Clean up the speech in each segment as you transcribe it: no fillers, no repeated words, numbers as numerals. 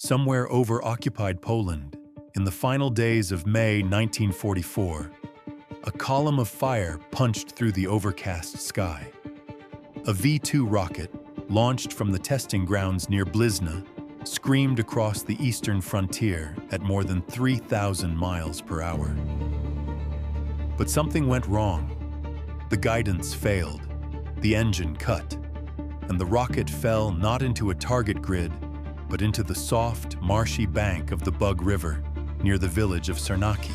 Somewhere over occupied Poland, in the final days of May 1944, a column of fire punched through the overcast sky. A V-2 rocket, launched from the testing grounds near Blizna, screamed across the eastern frontier at more than 3,000 miles per hour. But something went wrong. The guidance failed, the engine cut, and the rocket fell not into a target grid, but into the soft, marshy bank of the Bug River near the village of Sarnaki.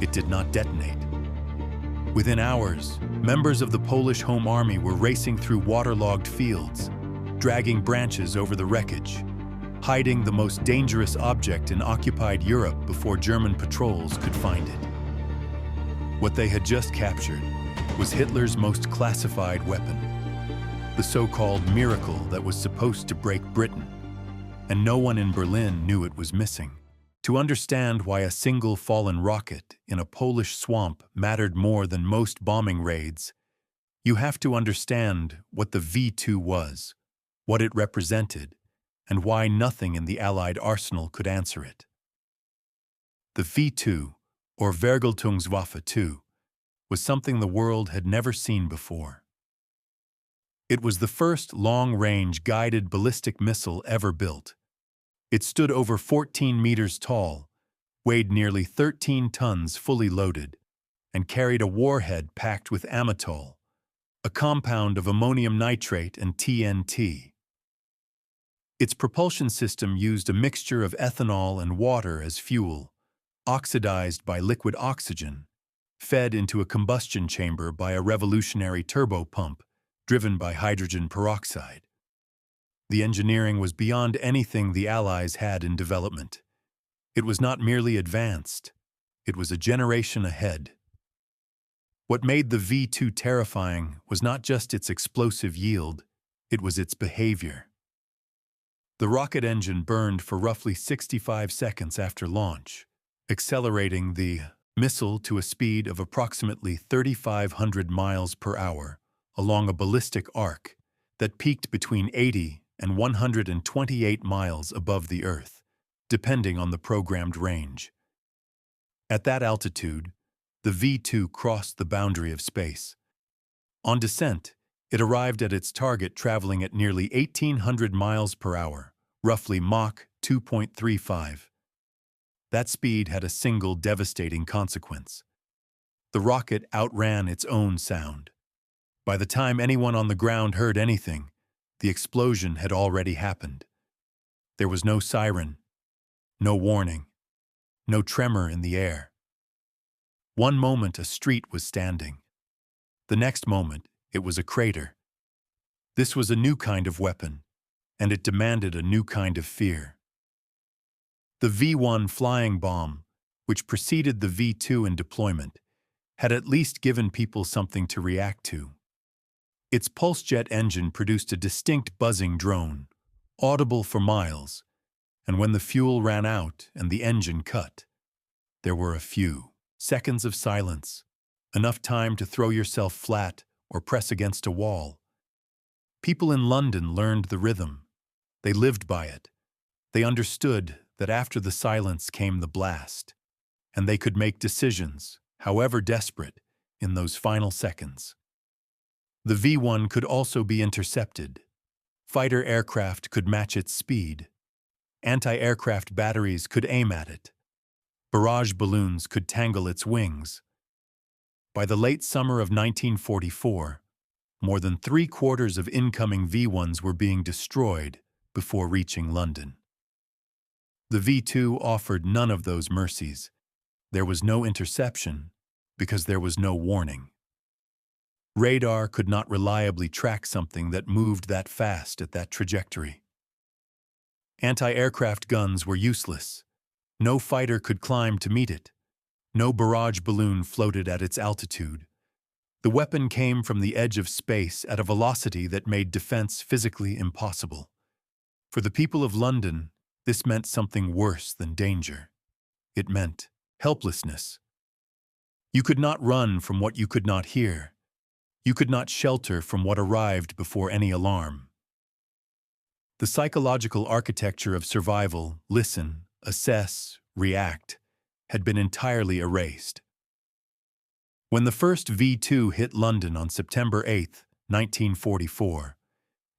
It did not detonate. Within hours, members of the Polish Home Army were racing through waterlogged fields, dragging branches over the wreckage, hiding the most dangerous object in occupied Europe before German patrols could find it. What they had just captured was Hitler's most classified weapon, the so-called miracle that was supposed to break Britain, and no one in Berlin knew it was missing. To understand why a single fallen rocket in a Polish swamp mattered more than most bombing raids, you have to understand what the V-2 was, what it represented, and why nothing in the Allied arsenal could answer it. The V-2, or Vergeltungswaffe 2, was something the world had never seen before. It was the first long-range guided ballistic missile ever built. It stood over 14 meters tall, weighed nearly 13 tons fully loaded, and carried a warhead packed with amatol, a compound of ammonium nitrate and TNT. Its propulsion system used a mixture of ethanol and water as fuel, oxidized by liquid oxygen, fed into a combustion chamber by a revolutionary turbo pump driven by hydrogen peroxide. The engineering was beyond anything the Allies had in development. It was not merely advanced, it was a generation ahead. What made the V-2 terrifying was not just its explosive yield, it was its behavior. The rocket engine burned for roughly 65 seconds after launch, accelerating the missile to a speed of approximately 3,500 miles per hour along a ballistic arc that peaked between 80 and 128 miles above the Earth, depending on the programmed range. At that altitude, the V-2 crossed the boundary of space. On descent, it arrived at its target traveling at nearly 1,800 miles per hour, roughly Mach 2.35. That speed had a single devastating consequence. The rocket outran its own sound. By the time anyone on the ground heard anything, the explosion had already happened. There was no siren, no warning, no tremor in the air. One moment a street was standing. The next moment it was a crater. This was a new kind of weapon, and it demanded a new kind of fear. The V-1 flying bomb, which preceded the V-2 in deployment, had at least given people something to react to. Its pulse jet engine produced a distinct buzzing drone, audible for miles, and when the fuel ran out and the engine cut, there were a few seconds of silence, enough time to throw yourself flat or press against a wall. People in London learned the rhythm. They lived by it. They understood that after the silence came the blast, and they could make decisions, however desperate, in those final seconds. The V-1 could also be intercepted. Fighter aircraft could match its speed. Anti-aircraft batteries could aim at it. Barrage balloons could tangle its wings. By the late summer of 1944, more than 3/4 of incoming V-1s were being destroyed before reaching London. The V-2 offered none of those mercies. There was no interception because there was no warning. Radar could not reliably track something that moved that fast at that trajectory. Anti-aircraft guns were useless. No fighter could climb to meet it. No barrage balloon floated at its altitude. The weapon came from the edge of space at a velocity that made defense physically impossible. For the people of London, this meant something worse than danger. It meant helplessness. You could not run from what you could not hear. You could not shelter from what arrived before any alarm. The psychological architecture of survival, listen, assess, react, had been entirely erased. When the first V2 hit London on September 8, 1944,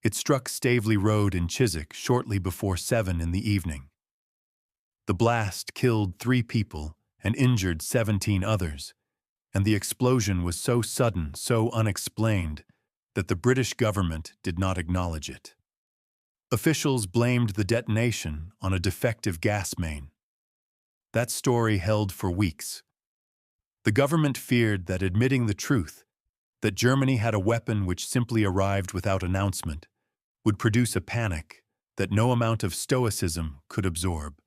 it struck Staveley Road in Chiswick shortly before 7 in the evening. The blast killed 3 people and injured 17 others, and the explosion was so sudden, so unexplained, that the British government did not acknowledge it. Officials blamed the detonation on a defective gas main. That story held for weeks. The government feared that admitting the truth, that Germany had a weapon which simply arrived without announcement, would produce a panic that no amount of stoicism could absorb.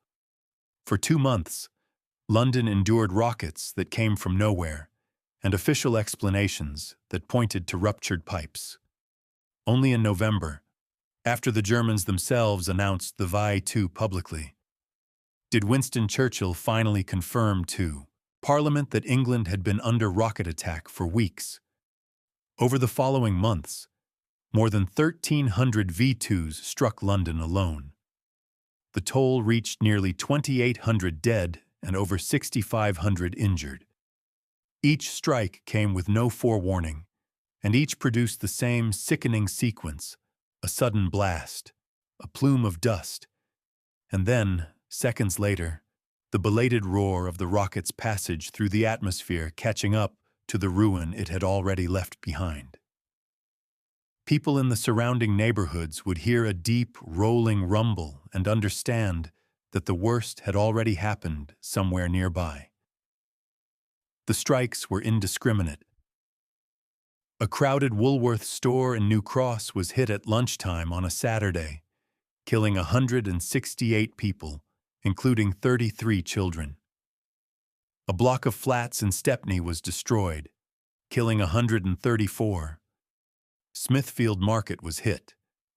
For 2 months, London endured rockets that came from nowhere and official explanations that pointed to ruptured pipes. Only in November, after the Germans themselves announced the WWII publicly, did Winston Churchill finally confirm to Parliament that England had been under rocket attack for weeks. Over the following months, more than 1,300 V2s struck London alone. The toll reached nearly 2,800 dead and over 6,500 injured. Each strike came with no forewarning, and each produced the same sickening sequence: a sudden blast, a plume of dust, and then, seconds later, the belated roar of the rocket's passage through the atmosphere catching up to the ruin it had already left behind. People in the surrounding neighborhoods would hear a deep, rolling rumble and understand that the worst had already happened somewhere nearby. The strikes were indiscriminate. A crowded Woolworth store in New Cross was hit at lunchtime on a Saturday, killing 168 people, including 33 children. A block of flats in Stepney was destroyed, killing 134. Smithfield Market was hit,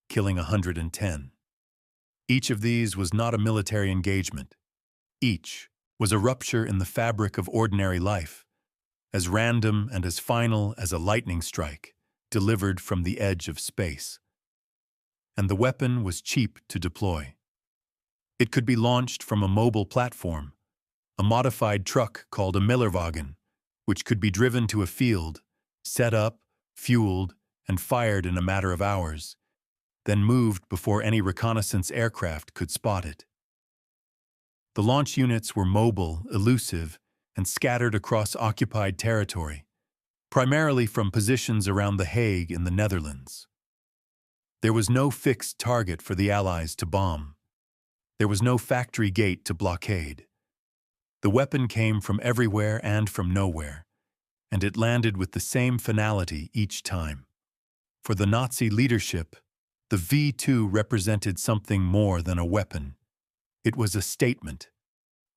killing 110. Each of these was not a military engagement. Each was a rupture in the fabric of ordinary life, as random and as final as a lightning strike delivered from the edge of space. And the weapon was cheap to deploy. It could be launched from a mobile platform, a modified truck called a Millerwagen, which could be driven to a field, set up, fueled, and fired in a matter of hours, then moved before any reconnaissance aircraft could spot it. The launch units were mobile, elusive, and scattered across occupied territory, primarily from positions around The Hague in the Netherlands. There was no fixed target for the Allies to bomb. There was no factory gate to blockade. The weapon came from everywhere and from nowhere, and it landed with the same finality each time. For the Nazi leadership, the V2 represented something more than a weapon. It was a statement.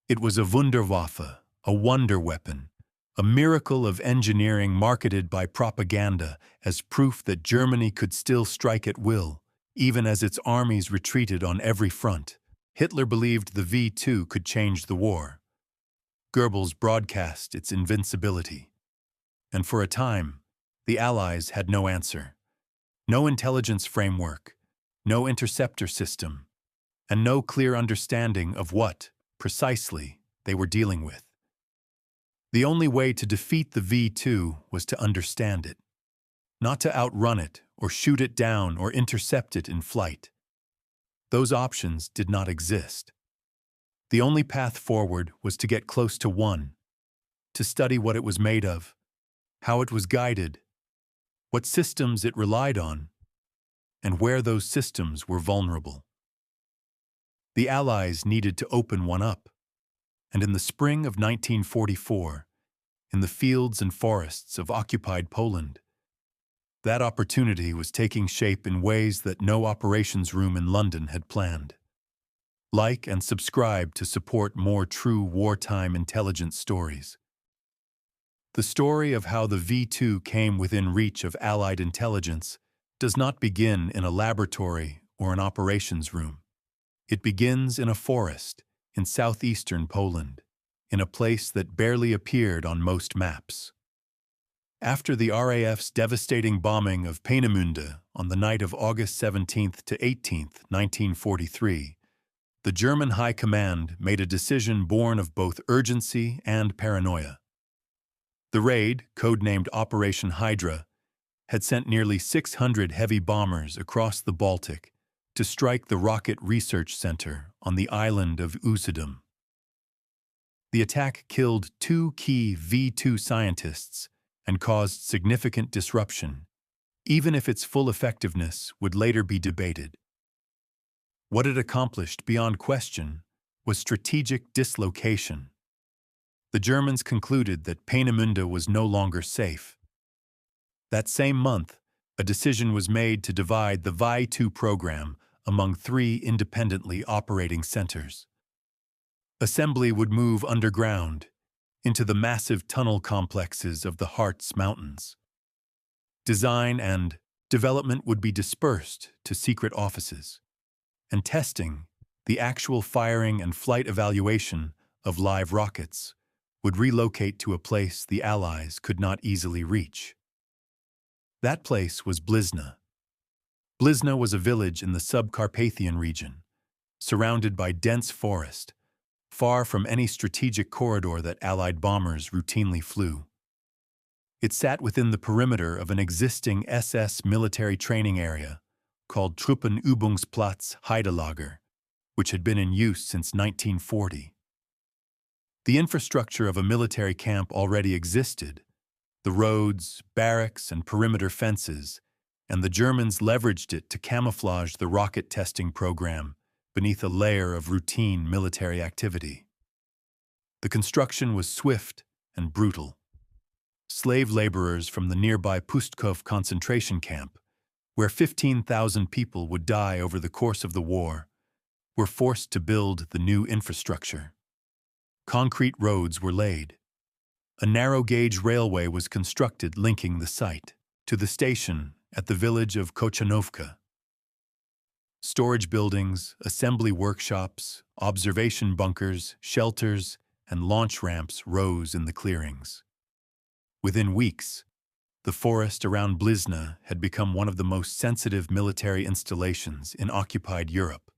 It was a Wunderwaffe, a wonder weapon, a miracle of engineering marketed by propaganda as proof that Germany could still strike at will, even as its armies retreated on every front. Hitler believed the V2 could change the war. Goebbels broadcast its invincibility. And for a time, the Allies had no answer. No intelligence framework, no interceptor system, and no clear understanding of what, precisely, they were dealing with. The only way to defeat the V2 was to understand it, not to outrun it or shoot it down or intercept it in flight. Those options did not exist. The only path forward was to get close to one, to study what it was made of, how it was guided, what systems it relied on, and where those systems were vulnerable. The Allies needed to open one up, and in the spring of 1944, in the fields and forests of occupied Poland, that opportunity was taking shape in ways that no operations room in London had planned. Like and subscribe to support more true wartime intelligence stories. The story of how the V2 came within reach of Allied intelligence does not begin in a laboratory or an operations room. It begins in a forest in southeastern Poland, in a place that barely appeared on most maps. After the RAF's devastating bombing of Peenemünde on the night of August 17th to 18th, 1943, the German High Command made a decision born of both urgency and paranoia. The raid, codenamed Operation Hydra, had sent nearly 600 heavy bombers across the Baltic to strike the Rocket Research Center on the island of Usedom. The attack killed 2 key V2 scientists and caused significant disruption, even if its full effectiveness would later be debated. What it accomplished beyond question was strategic dislocation. The Germans concluded that Peenemünde was no longer safe. That same month, a decision was made to divide the WWII program among 3 independently operating centers. Assembly would move underground into the massive tunnel complexes of the Harz Mountains. Design and development would be dispersed to secret offices, and testing, the actual firing and flight evaluation of live rockets, would relocate to a place the Allies could not easily reach. That place was Blizna. Blizna was a village in the Subcarpathian region, surrounded by dense forest, far from any strategic corridor that Allied bombers routinely flew. It sat within the perimeter of an existing SS military training area called Truppenübungsplatz Heidelager, which had been in use since 1940. The infrastructure of a military camp already existed: the roads, barracks, and perimeter fences, and the Germans leveraged it to camouflage the rocket testing program beneath a layer of routine military activity. The construction was swift and brutal. Slave laborers from the nearby Pustkov concentration camp, where 15,000 people would die over the course of the war, were forced to build the new infrastructure. Concrete roads were laid. A narrow-gauge railway was constructed linking the site to the station at the village of Kochanovka. Storage buildings, assembly workshops, observation bunkers, shelters, and launch ramps rose in the clearings. Within weeks, the forest around Blizna had become one of the most sensitive military installations in occupied Europe.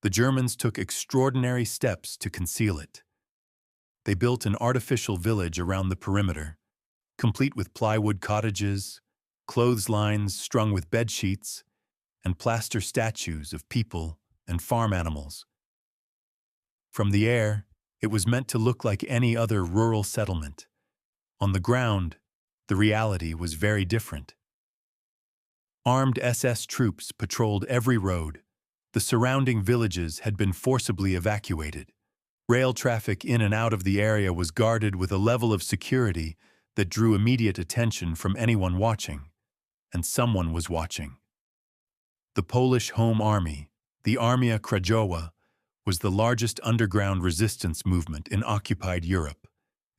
The Germans took extraordinary steps to conceal it. They built an artificial village around the perimeter, complete with plywood cottages, clotheslines strung with bedsheets, and plaster statues of people and farm animals. From the air, it was meant to look like any other rural settlement. On the ground, the reality was very different. Armed SS troops patrolled every road. The surrounding villages had been forcibly evacuated. Rail traffic in and out of the area was guarded with a level of security that drew immediate attention from anyone watching. And someone was watching. The Polish Home Army, the Armia Krajowa, was the largest underground resistance movement in occupied Europe,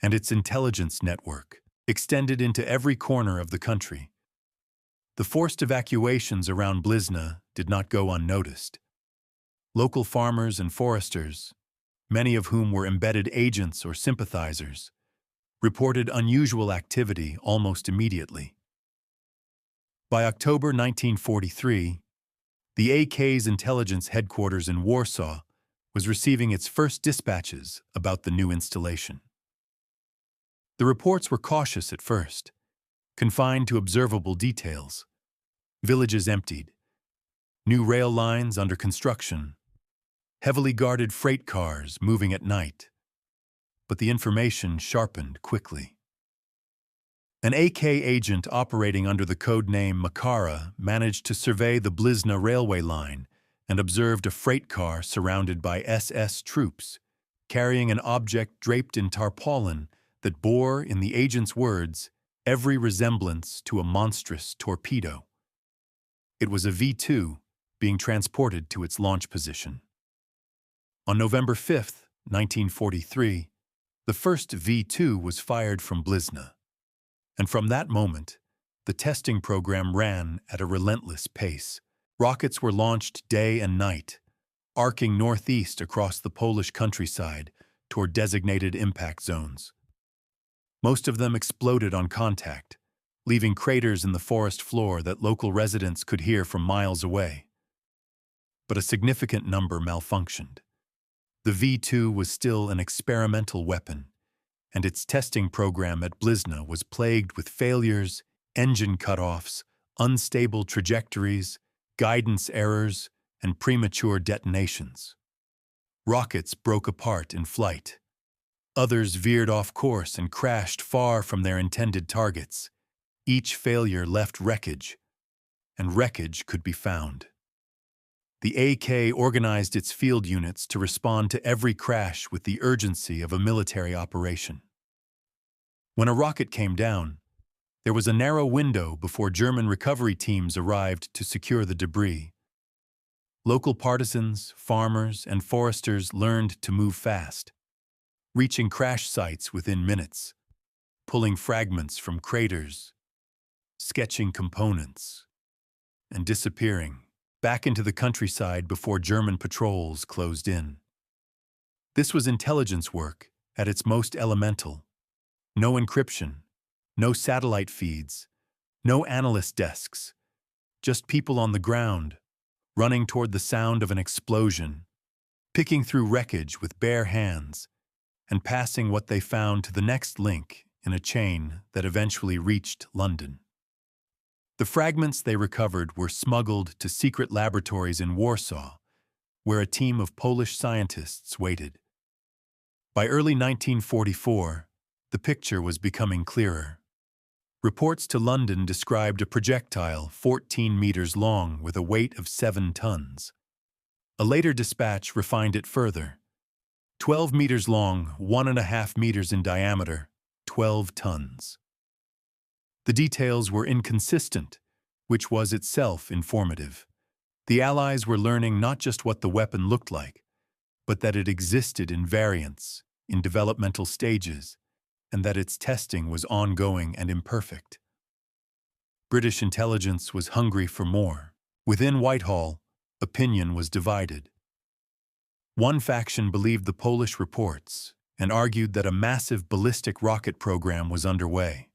and its intelligence network extended into every corner of the country. The forced evacuations around Blizna did not go unnoticed. Local farmers and foresters, many of whom were embedded agents or sympathizers, reported unusual activity almost immediately. By October 1943, the AK's intelligence headquarters in Warsaw was receiving its first dispatches about the new installation. The reports were cautious at first, confined to observable details: villages emptied, new rail lines under construction, heavily guarded freight cars moving at night. But the information sharpened quickly. An AK agent operating under the code name Makara managed to survey the Blizna railway line and observed a freight car surrounded by SS troops, carrying an object draped in tarpaulin that bore, in the agent's words, every resemblance to a monstrous torpedo. It was a V2 being transported to its launch position. On November 5, 1943, the first V2 was fired from Blizna. And from that moment, the testing program ran at a relentless pace. Rockets were launched day and night, arcing northeast across the Polish countryside toward designated impact zones. Most of them exploded on contact, leaving craters in the forest floor that local residents could hear from miles away. But a significant number malfunctioned. The V2 was still an experimental weapon, and its testing program at Blizna was plagued with failures, engine cutoffs, unstable trajectories, guidance errors, and premature detonations. Rockets broke apart in flight. Others veered off course and crashed far from their intended targets. Each failure left wreckage, and wreckage could be found. The AK organized its field units to respond to every crash with the urgency of a military operation. When a rocket came down, there was a narrow window before German recovery teams arrived to secure the debris. Local partisans, farmers, and foresters learned to move fast, reaching crash sites within minutes, pulling fragments from craters, sketching components, and disappearing back into the countryside before German patrols closed in. This was intelligence work at its most elemental. No encryption, no satellite feeds, no analyst desks, just people on the ground, running toward the sound of an explosion, picking through wreckage with bare hands, and passing what they found to the next link in a chain that eventually reached London. The fragments they recovered were smuggled to secret laboratories in Warsaw, where a team of Polish scientists waited. By early 1944, the picture was becoming clearer. Reports to London described a projectile 14 meters long with a weight of 7 tons. A later dispatch refined it further. 12 meters long, 1.5 meters in diameter, 12 tons. The details were inconsistent, which was itself informative. The Allies were learning not just what the weapon looked like, but that it existed in variants, in developmental stages, and that its testing was ongoing and imperfect. British intelligence was hungry for more. Within Whitehall, opinion was divided. One faction believed the Polish reports and argued that a massive ballistic rocket program was underway.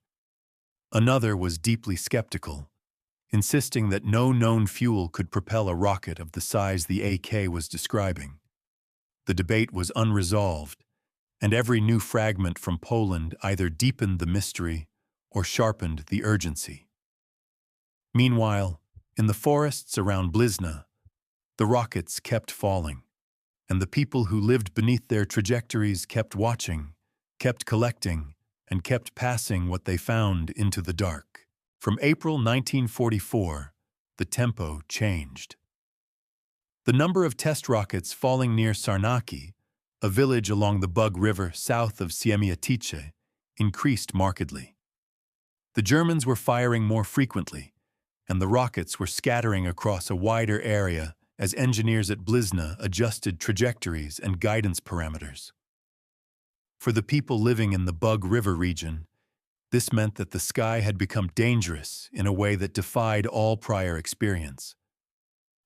Another was deeply skeptical, insisting that no known fuel could propel a rocket of the size the AK was describing. The debate was unresolved, and every new fragment from Poland either deepened the mystery or sharpened the urgency. Meanwhile, in the forests around Blizna, the rockets kept falling, and the people who lived beneath their trajectories kept watching, kept collecting, and kept passing what they found into the dark. From April 1944, the tempo changed. The number of test rockets falling near Sarnaki, a village along the Bug River south of Siemiatice, increased markedly. The Germans were firing more frequently, and the rockets were scattering across a wider area as engineers at Blizna adjusted trajectories and guidance parameters. For the people living in the Bug River region, this meant that the sky had become dangerous in a way that defied all prior experience.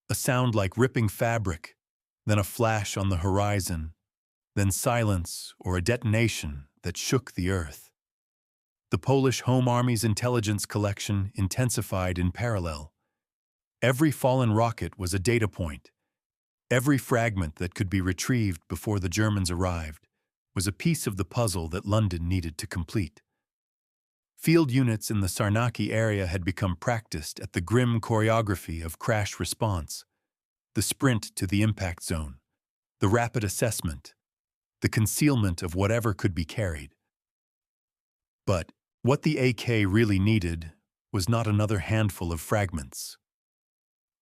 A sound like ripping fabric, then a flash on the horizon, then silence or a detonation that shook the earth. The Polish Home Army's intelligence collection intensified in parallel. Every fallen rocket was a data point. Every fragment that could be retrieved before the Germans arrived was a piece of the puzzle that London needed to complete. Field units in the Sarnaki area had become practiced at the grim choreography of crash response, the sprint to the impact zone, the rapid assessment, the concealment of whatever could be carried. But what the AK really needed was not another handful of fragments.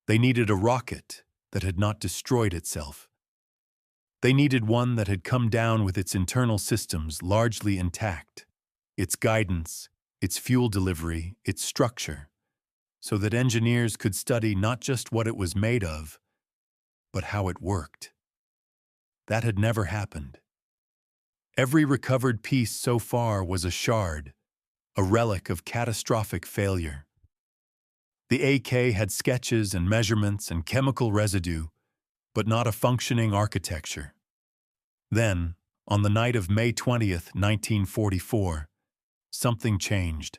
They needed a rocket that had not destroyed itself. They needed one that had come down with its internal systems largely intact, its guidance, its fuel delivery, its structure, so that engineers could study not just what it was made of, but how it worked. That had never happened. Every recovered piece so far was a shard, a relic of catastrophic failure. The AK had sketches and measurements and chemical residue, but not a functioning architecture. Then, on the night of May 20th, 1944, something changed.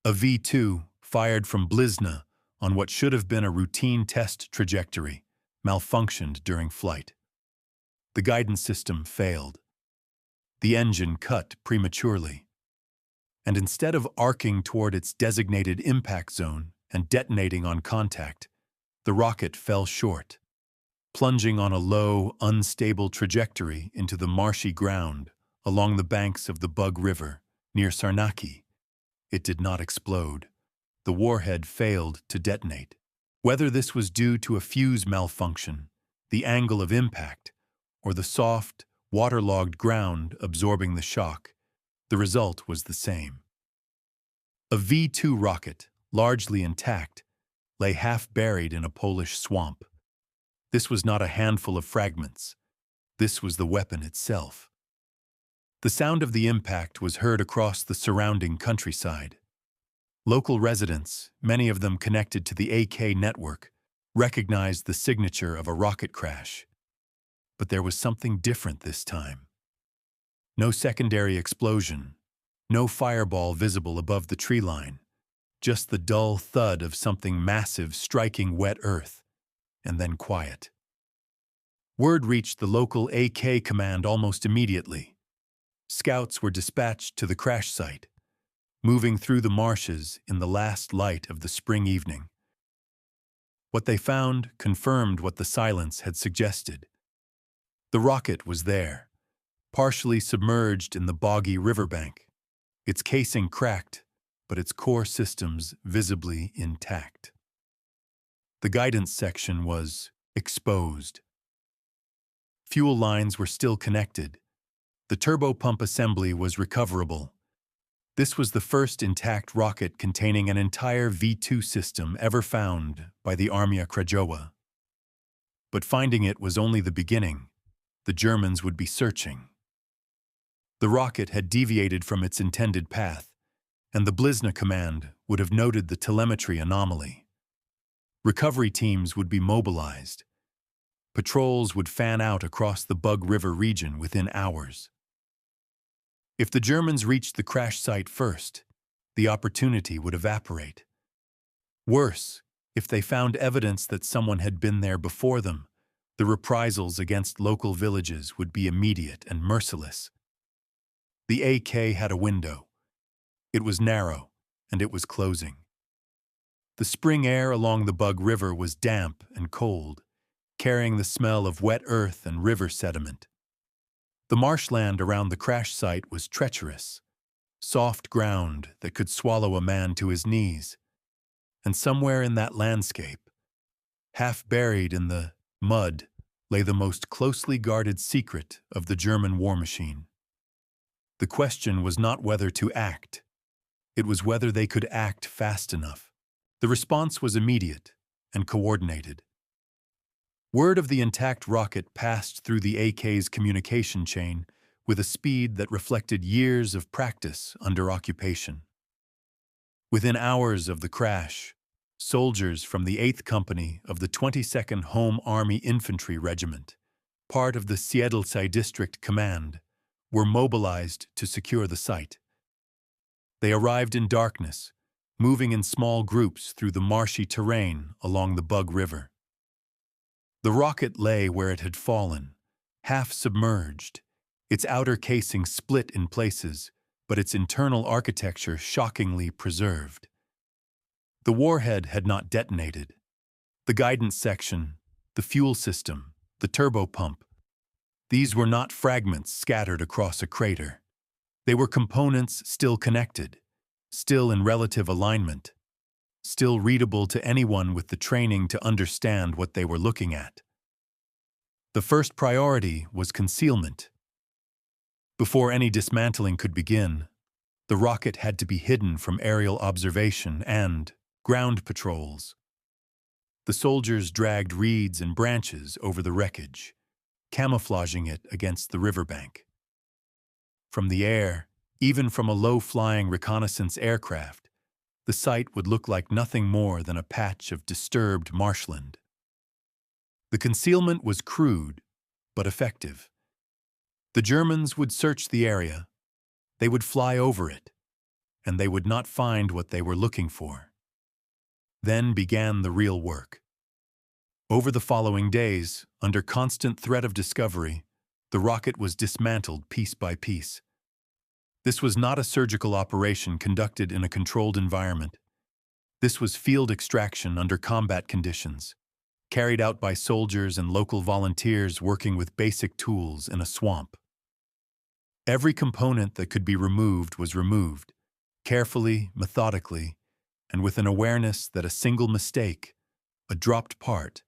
A V-2, fired from Blizna on what should have been a routine test trajectory, malfunctioned during flight. The guidance system failed. The engine cut prematurely. And instead of arcing toward its designated impact zone and detonating on contact, the rocket fell short, plunging on a low, unstable trajectory into the marshy ground along the banks of the Bug River near Sarnaki. It did not explode. The warhead failed to detonate. Whether this was due to a fuse malfunction, the angle of impact, or the soft, waterlogged ground absorbing the shock, the result was the same. A V-2 rocket, largely intact, lay half buried in a Polish swamp. This was not a handful of fragments. This was the weapon itself. The sound of the impact was heard across the surrounding countryside. Local residents, many of them connected to the AK network, recognized the signature of a rocket crash. But there was something different this time. No secondary explosion, no fireball visible above the tree line, just the dull thud of something massive striking wet earth, and then quiet. Word reached the local AK command almost immediately. Scouts were dispatched to the crash site, moving through the marshes in the last light of the spring evening. What they found confirmed what the silence had suggested. The rocket was there, partially submerged in the boggy riverbank, its casing cracked, but its core systems visibly intact. The guidance section was exposed. Fuel lines were still connected. The turbopump assembly was recoverable. This was the first intact rocket containing an entire V-2 system ever found by the Armia Krajowa. But finding it was only the beginning. The Germans would be searching. The rocket had deviated from its intended path, and the Blizna command would have noted the telemetry anomaly. Recovery teams would be mobilized. Patrols would fan out across the Bug River region within hours. If the Germans reached the crash site first, the opportunity would evaporate. Worse, if they found evidence that someone had been there before them, the reprisals against local villages would be immediate and merciless. The AK had a window. It was narrow, and it was closing. The spring air along the Bug River was damp and cold, carrying the smell of wet earth and river sediment. The marshland around the crash site was treacherous, soft ground that could swallow a man to his knees. And somewhere in that landscape, half buried in the mud, lay the most closely guarded secret of the German war machine. The question was not whether to act. It was whether they could act fast enough. The response was immediate and coordinated. Word of the intact rocket passed through the AK's communication chain with a speed that reflected years of practice under occupation. Within hours of the crash, soldiers from the 8th Company of the 22nd Home Army Infantry Regiment, part of the Siedlce District Command, were mobilized to secure the site. They arrived in darkness, moving in small groups through the marshy terrain along the Bug River. The rocket lay where it had fallen, half submerged, its outer casing split in places, but its internal architecture shockingly preserved. The warhead had not detonated. The guidance section, the fuel system, the turbopump, these were not fragments scattered across a crater. They were components still connected, still in relative alignment, still readable to anyone with the training to understand what they were looking at. The first priority was concealment. Before any dismantling could begin, the rocket had to be hidden from aerial observation and ground patrols. The soldiers dragged reeds and branches over the wreckage, camouflaging it against the riverbank. From the air, even from a low-flying reconnaissance aircraft, the site would look like nothing more than a patch of disturbed marshland. The concealment was crude, but effective. The Germans would search the area. They would fly over it, and they would not find what they were looking for. Then began the real work. Over the following days, under constant threat of discovery, the rocket was dismantled piece by piece. This was not a surgical operation conducted in a controlled environment. This was field extraction under combat conditions, carried out by soldiers and local volunteers working with basic tools in a swamp. Every component that could be removed was removed, carefully, methodically, and with an awareness that a single mistake, a dropped part,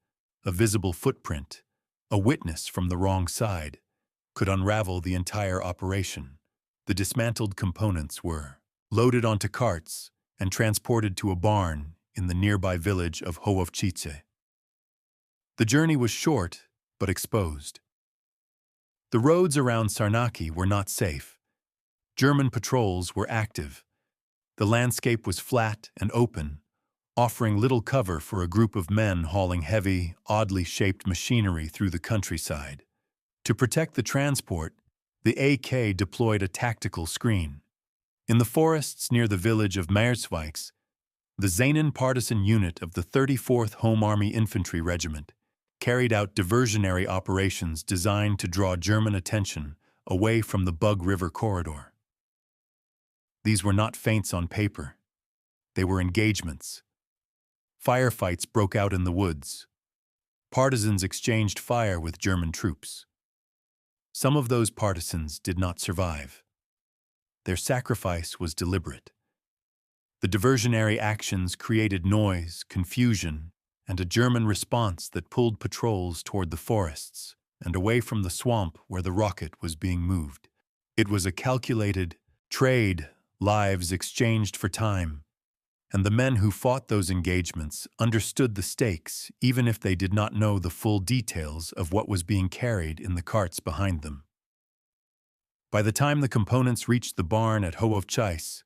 a visible footprint, a witness from the wrong side, could unravel the entire operation. The dismantled components were loaded onto carts and transported to a barn in the nearby village of Hołowczyce. The journey was short, but exposed. The roads around Sarnaki were not safe. German patrols were active. The landscape was flat and open, offering little cover for a group of men hauling heavy, oddly shaped machinery through the countryside. To protect the transport, the AK deployed a tactical screen. In the forests near the village of Marshy, the Zanin partisan unit of the 34th Home Army Infantry Regiment carried out diversionary operations designed to draw German attention away from the Bug River corridor. These were not feints on paper. They were engagements. Firefights broke out in the woods. Partisans exchanged fire with German troops. Some of those partisans did not survive. Their sacrifice was deliberate. The diversionary actions created noise, confusion, and a German response that pulled patrols toward the forests and away from the swamp where the rocket was being moved. It was a calculated trade, lives exchanged for time, and the men who fought those engagements understood the stakes even if they did not know the full details of what was being carried in the carts behind them. By the time the components reached the barn at Hołowczyce,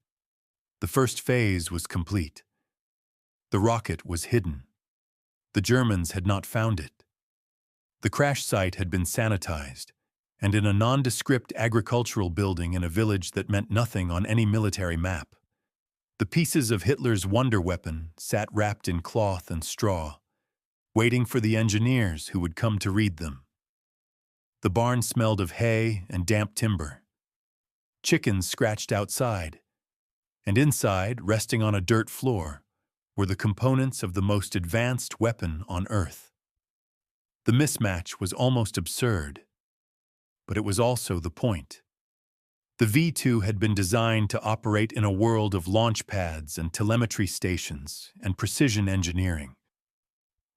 the first phase was complete. The rocket was hidden. The Germans had not found it. The crash site had been sanitized, and in a nondescript agricultural building in a village that meant nothing on any military map, the pieces of Hitler's wonder weapon sat wrapped in cloth and straw, waiting for the engineers who would come to read them. The barn smelled of hay and damp timber. Chickens scratched outside, and inside, resting on a dirt floor, were the components of the most advanced weapon on Earth. The mismatch was almost absurd, but it was also the point. The V2 had been designed to operate in a world of launch pads and telemetry stations and precision engineering.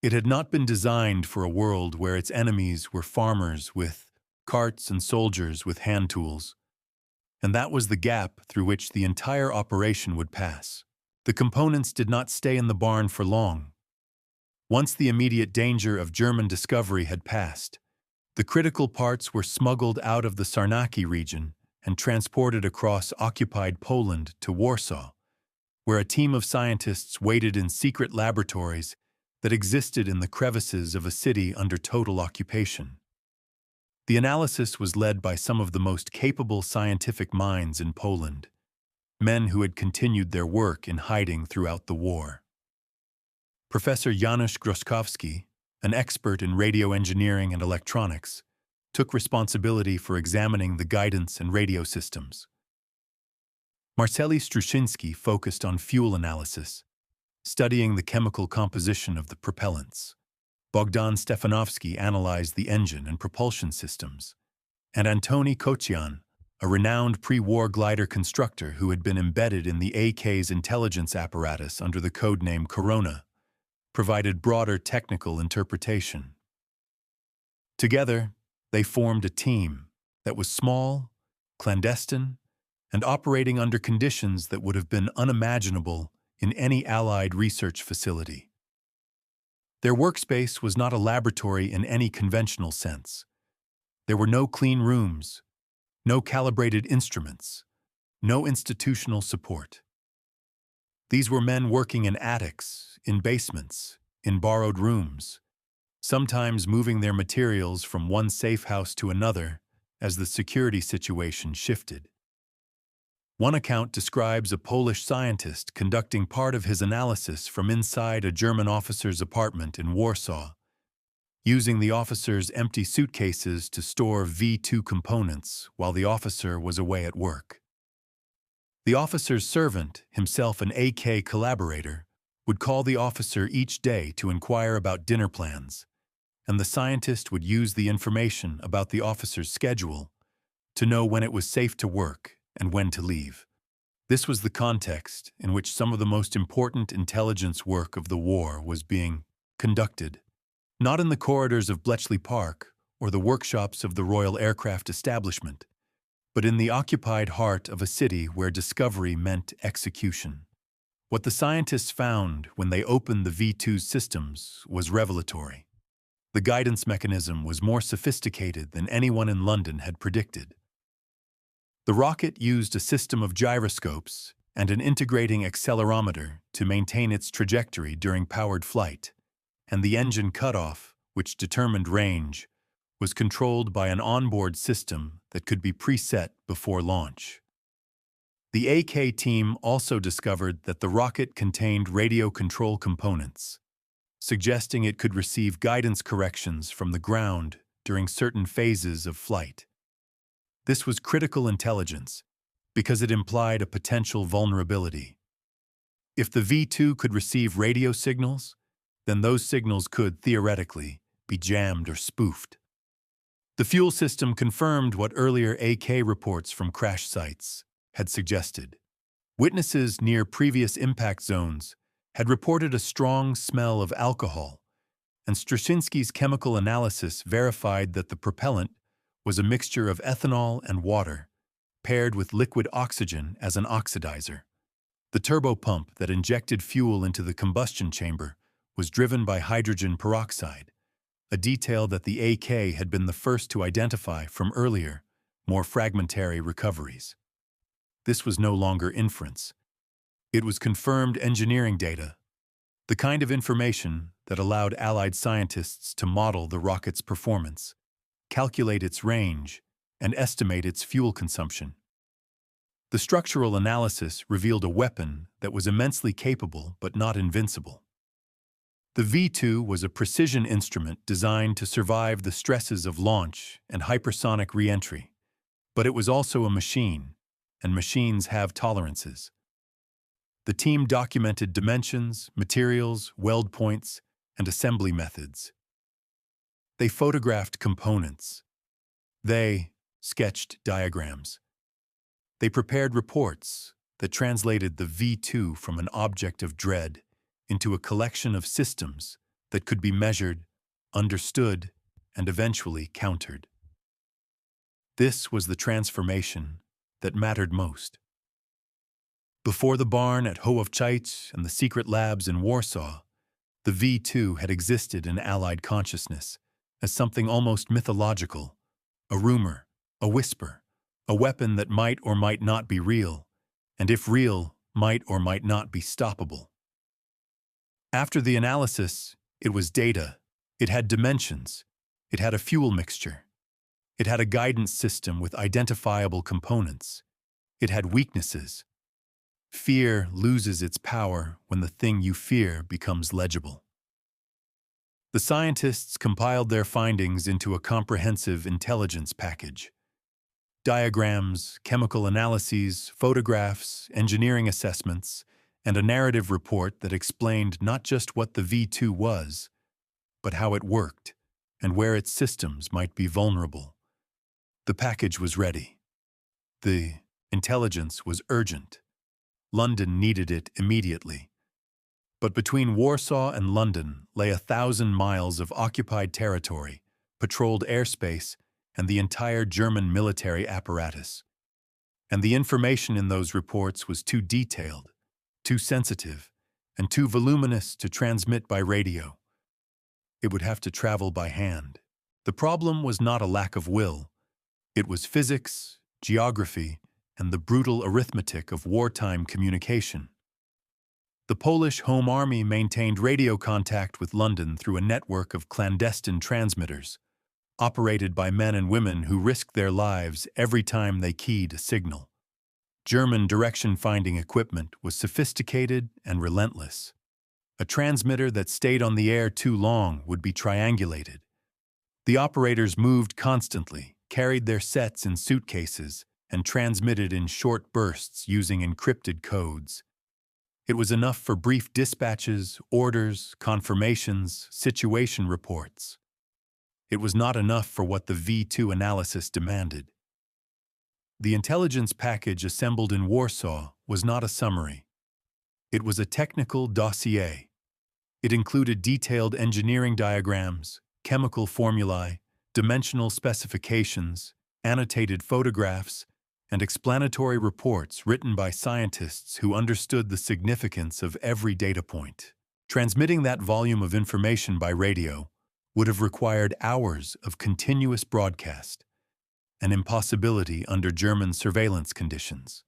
It had not been designed for a world where its enemies were farmers with carts and soldiers with hand tools, and that was the gap through which the entire operation would pass. The components did not stay in the barn for long. Once the immediate danger of German discovery had passed, the critical parts were smuggled out of the Sarnaki region and transported across occupied Poland to Warsaw, where a team of scientists waited in secret laboratories that existed in the crevices of a city under total occupation. The analysis was led by some of the most capable scientific minds in Poland, men who had continued their work in hiding throughout the war. Professor Janusz Groszkowski, an expert in radio engineering and electronics, took responsibility for examining the guidance and radio systems. Marceli Struszyński focused on fuel analysis, studying the chemical composition of the propellants. Bogdan Stefanowski analyzed the engine and propulsion systems, and Antoni Kocian, a renowned pre-war glider constructor who had been embedded in the AK's intelligence apparatus under the codename Corona, provided broader technical interpretation. Together, they formed a team that was small, clandestine, and operating under conditions that would have been unimaginable in any Allied research facility. Their workspace was not a laboratory in any conventional sense. There were no clean rooms, no calibrated instruments, no institutional support. These were men working in attics, in basements, in borrowed rooms, sometimes moving their materials from one safe house to another as the security situation shifted. One account describes a Polish scientist conducting part of his analysis from inside a German officer's apartment in Warsaw, using the officer's empty suitcases to store V2 components while the officer was away at work. The officer's servant, himself an AK collaborator, would call the officer each day to inquire about dinner plans, and the scientist would use the information about the officer's schedule to know when it was safe to work and when to leave. This was the context in which some of the most important intelligence work of the war was being conducted, not in the corridors of Bletchley Park or the workshops of the Royal Aircraft Establishment, but in the occupied heart of a city where discovery meant execution. What the scientists found when they opened the V2's systems was revelatory. The guidance mechanism was more sophisticated than anyone in London had predicted. The rocket used a system of gyroscopes and an integrating accelerometer to maintain its trajectory during powered flight, and the engine cutoff, which determined range, was controlled by an onboard system that could be preset before launch. The AK team also discovered that the rocket contained radio control components, suggesting it could receive guidance corrections from the ground during certain phases of flight. This was critical intelligence because it implied a potential vulnerability. If the V2 could receive radio signals, then those signals could, theoretically, be jammed or spoofed. The fuel system confirmed what earlier AK reports from crash sites had suggested. Witnesses near previous impact zones had reported a strong smell of alcohol, and Straczynski's chemical analysis verified that the propellant was a mixture of ethanol and water, paired with liquid oxygen as an oxidizer. The turbopump that injected fuel into the combustion chamber was driven by hydrogen peroxide, a detail that the AK had been the first to identify from earlier, more fragmentary recoveries. This was no longer inference. It was confirmed engineering data, the kind of information that allowed Allied scientists to model the rocket's performance, calculate its range, and estimate its fuel consumption. The structural analysis revealed a weapon that was immensely capable but not invincible. The V2 was a precision instrument designed to survive the stresses of launch and hypersonic re-entry, but it was also a machine, and machines have tolerances. The team documented dimensions, materials, weld points, and assembly methods. They photographed components. They sketched diagrams. They prepared reports that translated the V2 from an object of dread into a collection of systems that could be measured, understood, and eventually countered. This was the transformation that mattered most. Before the barn at WWII and the secret labs in Warsaw, the V2 had existed in Allied consciousness as something almost mythological, a rumor, a whisper, a weapon that might or might not be real, and if real, might or might not be stoppable. After the analysis, it was data. It had dimensions. It had a fuel mixture. It had a guidance system with identifiable components. It had weaknesses. Fear loses its power when the thing you fear becomes legible. The scientists compiled their findings into a comprehensive intelligence package. Diagrams, chemical analyses, photographs, engineering assessments, and a narrative report that explained not just what the V2 was, but how it worked and where its systems might be vulnerable. The package was ready. The intelligence was urgent. London needed it immediately. But between Warsaw and London lay 1,000 miles of occupied territory, patrolled airspace, and the entire German military apparatus. And the information in those reports was too detailed, too sensitive, and too voluminous to transmit by radio. It would have to travel by hand. The problem was not a lack of will. It was physics, geography, and the brutal arithmetic of wartime communication. The Polish Home Army maintained radio contact with London through a network of clandestine transmitters, operated by men and women who risked their lives every time they keyed a signal. German direction-finding equipment was sophisticated and relentless. A transmitter that stayed on the air too long would be triangulated. The operators moved constantly, carried their sets in suitcases, and transmitted in short bursts using encrypted codes. It was enough for brief dispatches, orders, confirmations, situation reports. It was not enough for what the V2 analysis demanded. The intelligence package assembled in Warsaw was not a summary. It was a technical dossier. It included detailed engineering diagrams, chemical formulae, dimensional specifications, annotated photographs, and explanatory reports written by scientists who understood the significance of every data point. Transmitting that volume of information by radio would have required hours of continuous broadcast, an impossibility under German surveillance conditions.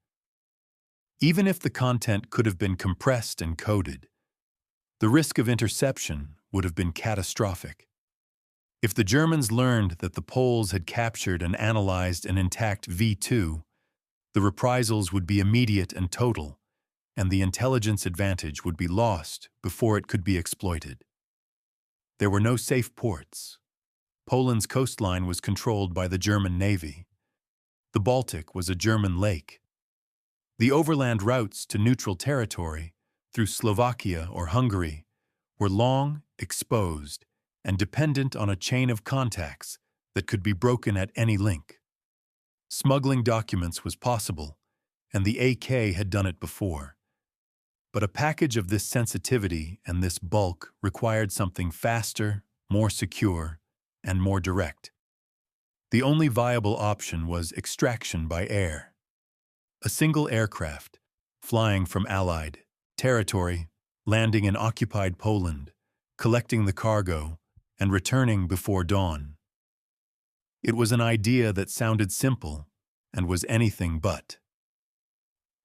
Even if the content could have been compressed and coded, the risk of interception would have been catastrophic. If the Germans learned that the Poles had captured and analyzed an intact V2, the reprisals would be immediate and total, and the intelligence advantage would be lost before it could be exploited. There were no safe ports. Poland's coastline was controlled by the German Navy. The Baltic was a German lake. The overland routes to neutral territory, through Slovakia or Hungary, were long, exposed, and dependent on a chain of contacts that could be broken at any link. Smuggling documents was possible, and the AK had done it before. But a package of this sensitivity and this bulk required something faster, more secure, and more direct. The only viable option was extraction by air. A single aircraft, flying from Allied territory, landing in occupied Poland, collecting the cargo, and returning before dawn. It was an idea that sounded simple and was anything but.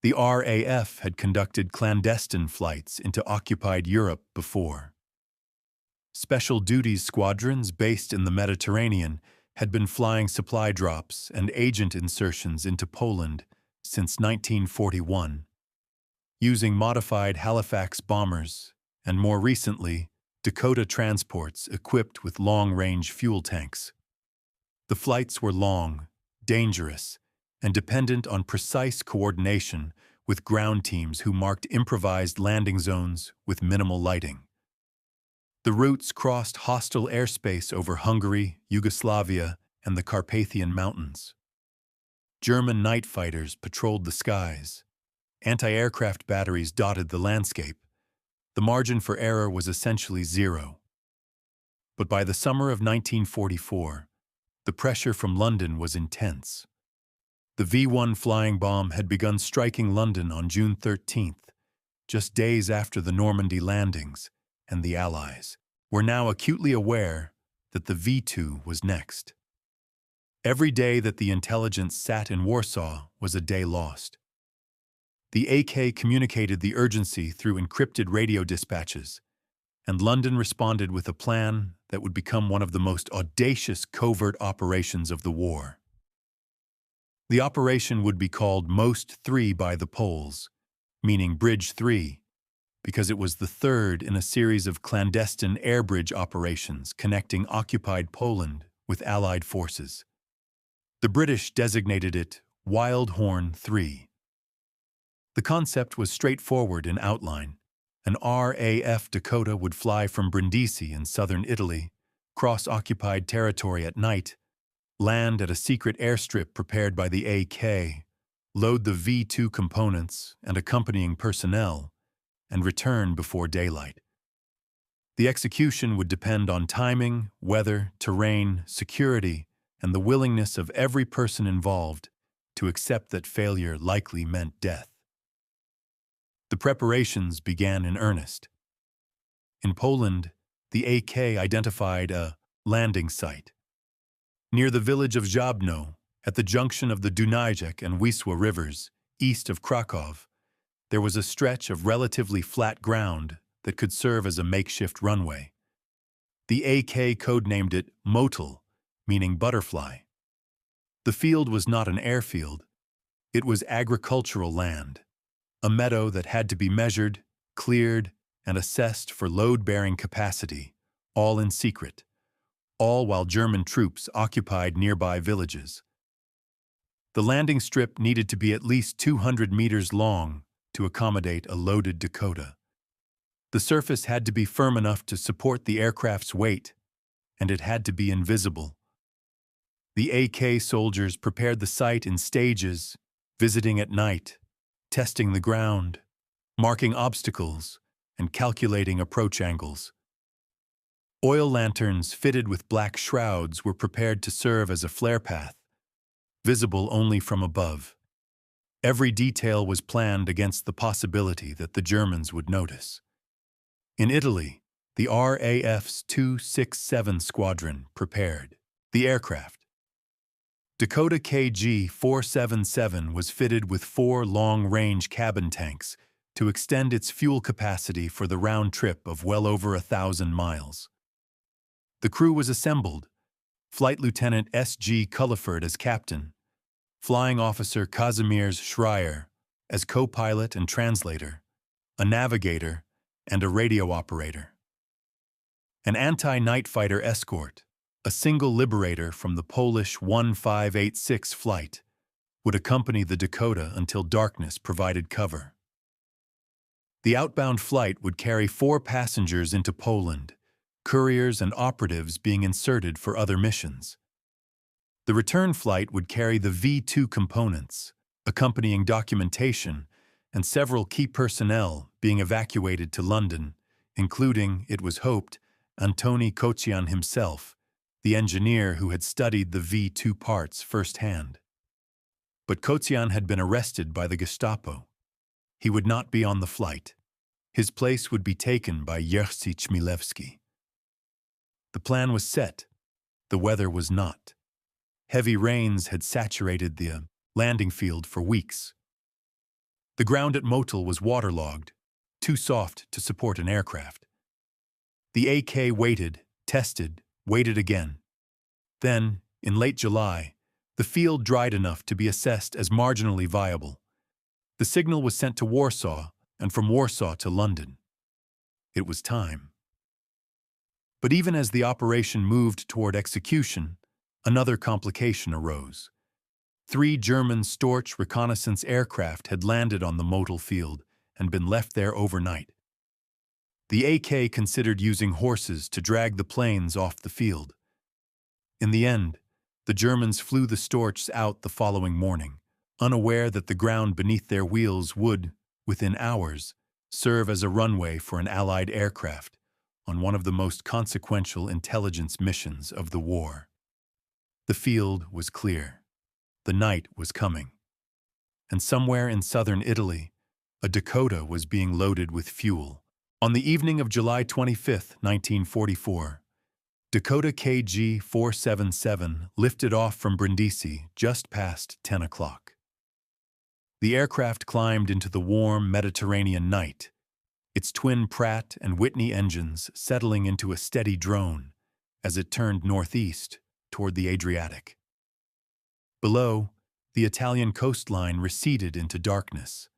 The RAF had conducted clandestine flights into occupied Europe before. Special duties squadrons based in the Mediterranean had been flying supply drops and agent insertions into Poland since 1941, using modified Halifax bombers and, more recently, Dakota transports equipped with long-range fuel tanks. The flights were long, dangerous, and dependent on precise coordination with ground teams who marked improvised landing zones with minimal lighting. The routes crossed hostile airspace over Hungary, Yugoslavia, and the Carpathian Mountains. German night fighters patrolled the skies. Anti-aircraft batteries dotted the landscape. The margin for error was essentially zero. But by the summer of 1944, the pressure from London was intense. The V-1 flying bomb had begun striking London on June 13th, just days after the Normandy landings, and the Allies were now acutely aware that the V2 was next. Every day that the intelligence sat in Warsaw was a day lost. The AK communicated the urgency through encrypted radio dispatches, and London responded with a plan that would become one of the most audacious covert operations of the war. The operation would be called Most 3 by the Poles, meaning Bridge 3, because it was the third in a series of clandestine air bridge operations connecting occupied Poland with Allied forces. The British designated it Wild Horn 3. The concept was straightforward in outline. An RAF Dakota would fly from Brindisi in southern Italy, cross occupied territory at night, land at a secret airstrip prepared by the AK, load the V2 components and accompanying personnel, and return before daylight. The execution would depend on timing, weather, terrain, security, and the willingness of every person involved to accept that failure likely meant death. The preparations began in earnest. In Poland, the AK identified a landing site. Near the village of Żabno, at the junction of the Dunajec and Wisła rivers, east of Kraków, there was a stretch of relatively flat ground that could serve as a makeshift runway. The AK codenamed it Motyl, meaning butterfly. The field was not an airfield, It was agricultural land, a meadow that had to be measured, cleared, and assessed for load-bearing capacity, all in secret, all while German troops occupied nearby villages. The landing strip needed to be at least 200 meters long to accommodate a loaded Dakota. The surface had to be firm enough to support the aircraft's weight, and it had to be invisible. The AK soldiers prepared the site in stages, visiting at night, testing the ground, marking obstacles, and calculating approach angles. Oil lanterns fitted with black shrouds were prepared to serve as a flare path, visible only from above. Every detail was planned against the possibility that the Germans would notice. In Italy, the RAF's 267 Squadron prepared the aircraft. Dakota KG-477 was fitted with 4 long-range cabin tanks to extend its fuel capacity for the round trip of well over 1,000 miles. The crew was assembled, Flight Lieutenant S.G. Culliford as captain, Flying Officer Kazimierz Schreier as co-pilot and translator, a navigator, and a radio operator. An anti-night fighter escort, a single Liberator from the Polish 1586 flight, would accompany the Dakota until darkness provided cover. The outbound flight would carry 4 passengers into Poland, couriers and operatives being inserted for other missions. The return flight would carry the V2 components, accompanying documentation, and several key personnel being evacuated to London, including, it was hoped, Antoni Kocjan himself, the engineer who had studied the V2 parts firsthand. But Kocjan had been arrested by the Gestapo. He would not be on the flight. His place would be taken by Jerzy Chmielewski. The plan was set. The weather was not. Heavy rains had saturated the landing field for weeks. The ground at Motul was waterlogged, too soft to support an aircraft. The AK waited, tested, waited again. Then, in late July, the field dried enough to be assessed as marginally viable. The signal was sent to Warsaw, and from Warsaw to London. It was time. But even as the operation moved toward execution, another complication arose. 3 German Storch reconnaissance aircraft had landed on the Motul field and been left there overnight. The AK considered using horses to drag the planes off the field. In the end, the Germans flew the Storchs out the following morning, unaware that the ground beneath their wheels would, within hours, serve as a runway for an Allied aircraft on one of the most consequential intelligence missions of the war. The field was clear. The night was coming. And somewhere in southern Italy, a Dakota was being loaded with fuel. On the evening of July 25, 1944, Dakota KG-477 lifted off from Brindisi just past 10 o'clock. The aircraft climbed into the warm Mediterranean night, its twin Pratt and Whitney engines settling into a steady drone as it turned northeast toward the Adriatic. Below, the Italian coastline receded into darkness.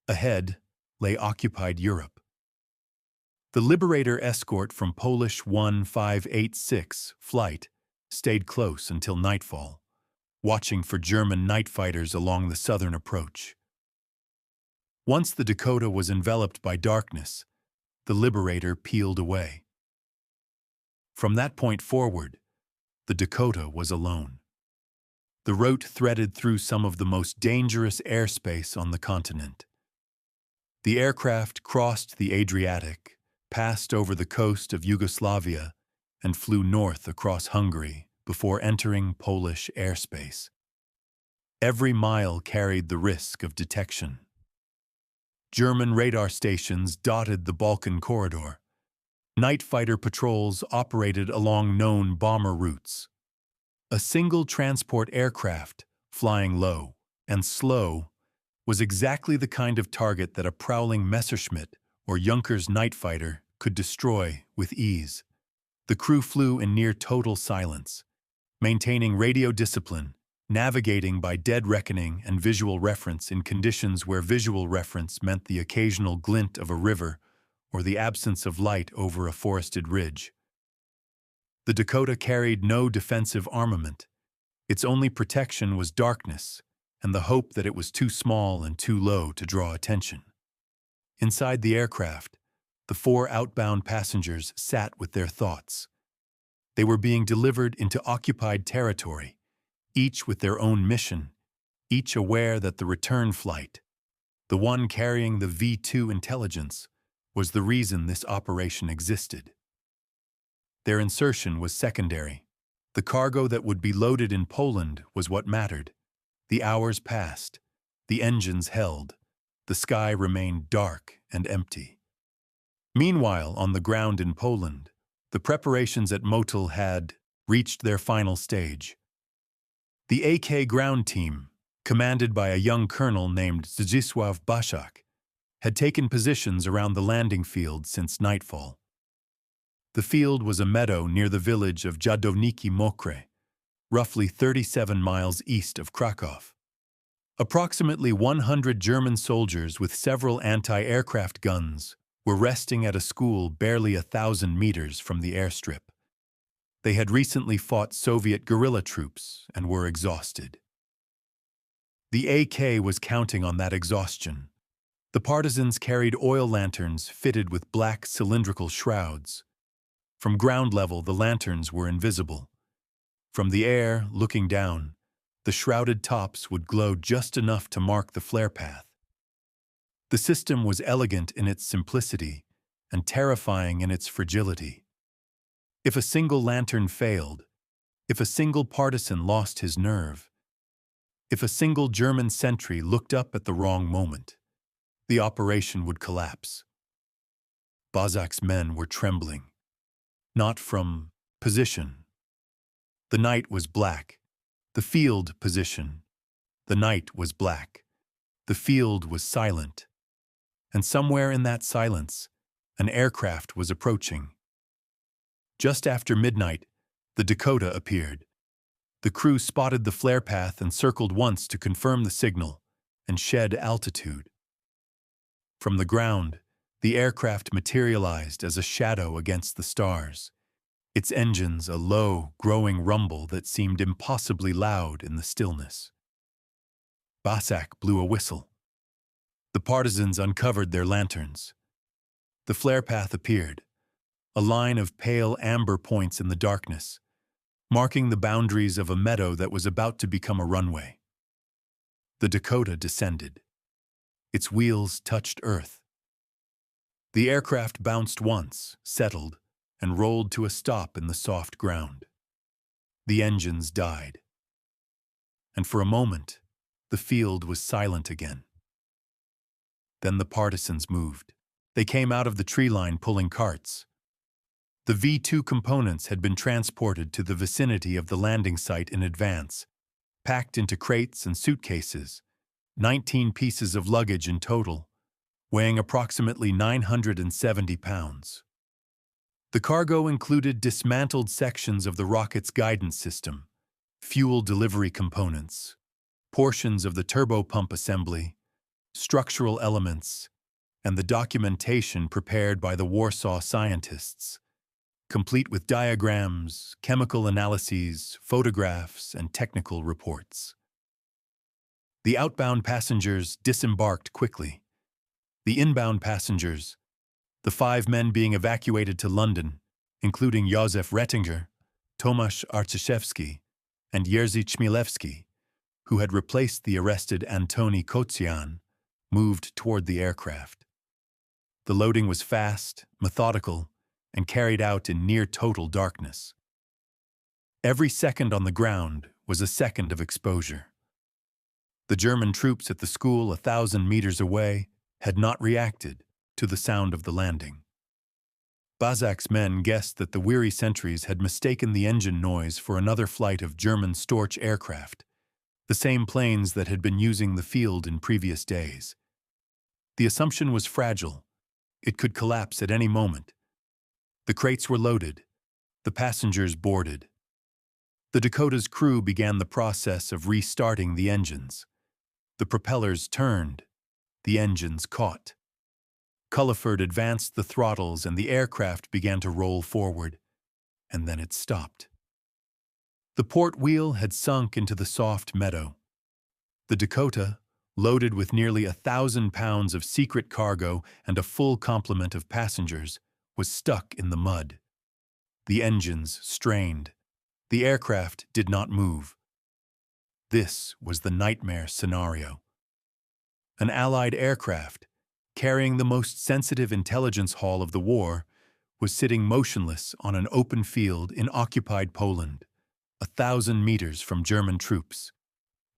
Ahead lay occupied Europe. The Liberator escort from Polish 1586 flight stayed close until nightfall, watching for German night fighters along the southern approach. Once the Dakota was enveloped by darkness, the Liberator peeled away. From that point forward, the Dakota was alone. The route threaded through some of the most dangerous airspace on the continent. The aircraft crossed the Adriatic, passed over the coast of Yugoslavia, and flew north across Hungary before entering Polish airspace. Every mile carried the risk of detection. German radar stations dotted the Balkan corridor. Night fighter patrols operated along known bomber routes. A single transport aircraft, flying low and slow, was exactly the kind of target that a prowling Messerschmitt or Junkers night fighter could destroy with ease. The crew flew in near total silence, maintaining radio discipline navigating by dead reckoning and visual reference in conditions where visual reference meant the occasional glint of a river or the absence of light over a forested ridge. The Dakota carried no defensive armament. Its only protection was darkness and the hope that it was too small and too low to draw attention. Inside the aircraft, the 4 outbound passengers sat with their thoughts. They were being delivered into occupied territory, each with their own mission, each aware that the return flight, the one carrying the V-2 intelligence, was the reason this operation existed. Their insertion was secondary. The cargo that would be loaded in Poland was what mattered. The hours passed. The engines held. The sky remained dark and empty. Meanwhile, on the ground in Poland, the preparations at Motul had reached their final stage. The AK ground team, commanded by a young colonel named Zdzisław Baszak, had taken positions around the landing field since nightfall. The field was a meadow near the village of Jadownicki Mokre, roughly 37 miles east of Krakow. Approximately 100 German soldiers with several anti-aircraft guns were resting at a school barely 1,000 meters from the airstrip. They had recently fought Soviet guerrilla troops and were exhausted. The AK was counting on that exhaustion. The partisans carried oil lanterns fitted with black cylindrical shrouds. From ground level, the lanterns were invisible. From the air, looking down, the shrouded tops would glow just enough to mark the flare path. The system was elegant in its simplicity and terrifying in its fragility. If a single lantern failed, if a single partisan lost his nerve, if a single German sentry looked up at the wrong moment, the operation would collapse. Baszak's men were trembling, not from position. The night was black. The field position. The night was black. The field was silent. And somewhere in that silence, an aircraft was approaching. Just after midnight, the Dakota appeared. The crew spotted the flare path and circled once to confirm the signal and shed altitude. From the ground, the aircraft materialized as a shadow against the stars, its engines a low, growing rumble that seemed impossibly loud in the stillness. Baszak blew a whistle. The partisans uncovered their lanterns. The flare path appeared, a line of pale amber points in the darkness, marking the boundaries of a meadow that was about to become a runway. The Dakota descended. Its wheels touched earth. The aircraft bounced once, settled, and rolled to a stop in the soft ground. The engines died. And for a moment, the field was silent again. Then the partisans moved. They came out of the tree line pulling carts. The V-2 components had been transported to the vicinity of the landing site in advance, packed into crates and suitcases, 19 pieces of luggage in total, weighing approximately 970 pounds. The cargo included dismantled sections of the rocket's guidance system, fuel delivery components, portions of the turbopump assembly, structural elements, and the documentation prepared by the Warsaw scientists, complete with diagrams, chemical analyses, photographs, and technical reports. The outbound passengers disembarked quickly. The inbound passengers, the 5 men being evacuated to London, including Józef Rettinger, Tomasz Arciszewski, and Jerzy Chmielewski, who had replaced the arrested Antoni Kocjan, moved toward the aircraft. The loading was fast, methodical, and carried out in near-total darkness. Every second on the ground was a second of exposure. The German troops at the school 1,000 meters away had not reacted to the sound of the landing. Baszak's men guessed that the weary sentries had mistaken the engine noise for another flight of German Storch aircraft, the same planes that had been using the field in previous days. The assumption was fragile. It could collapse at any moment. The crates were loaded. The passengers boarded. The Dakota's crew began the process of restarting the engines. The propellers turned, the engines caught. Culliford advanced the throttles and the aircraft began to roll forward, and then it stopped. The port wheel had sunk into the soft meadow. The Dakota, loaded with nearly 1,000 pounds of secret cargo and a full complement of passengers, was stuck in the mud. The engines strained. The aircraft did not move. This was the nightmare scenario. An Allied aircraft, carrying the most sensitive intelligence haul of the war, was sitting motionless on an open field in occupied Poland, 1,000 meters from German troops,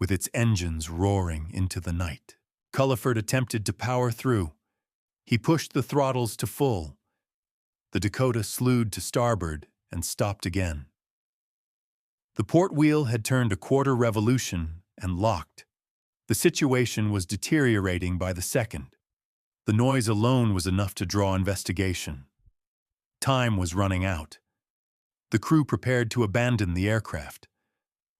with its engines roaring into the night. Culliford attempted to power through. He pushed the throttles to full. The Dakota slewed to starboard and stopped again. The port wheel had turned a quarter revolution and locked. The situation was deteriorating by the second. The noise alone was enough to draw investigation. Time was running out. The crew prepared to abandon the aircraft.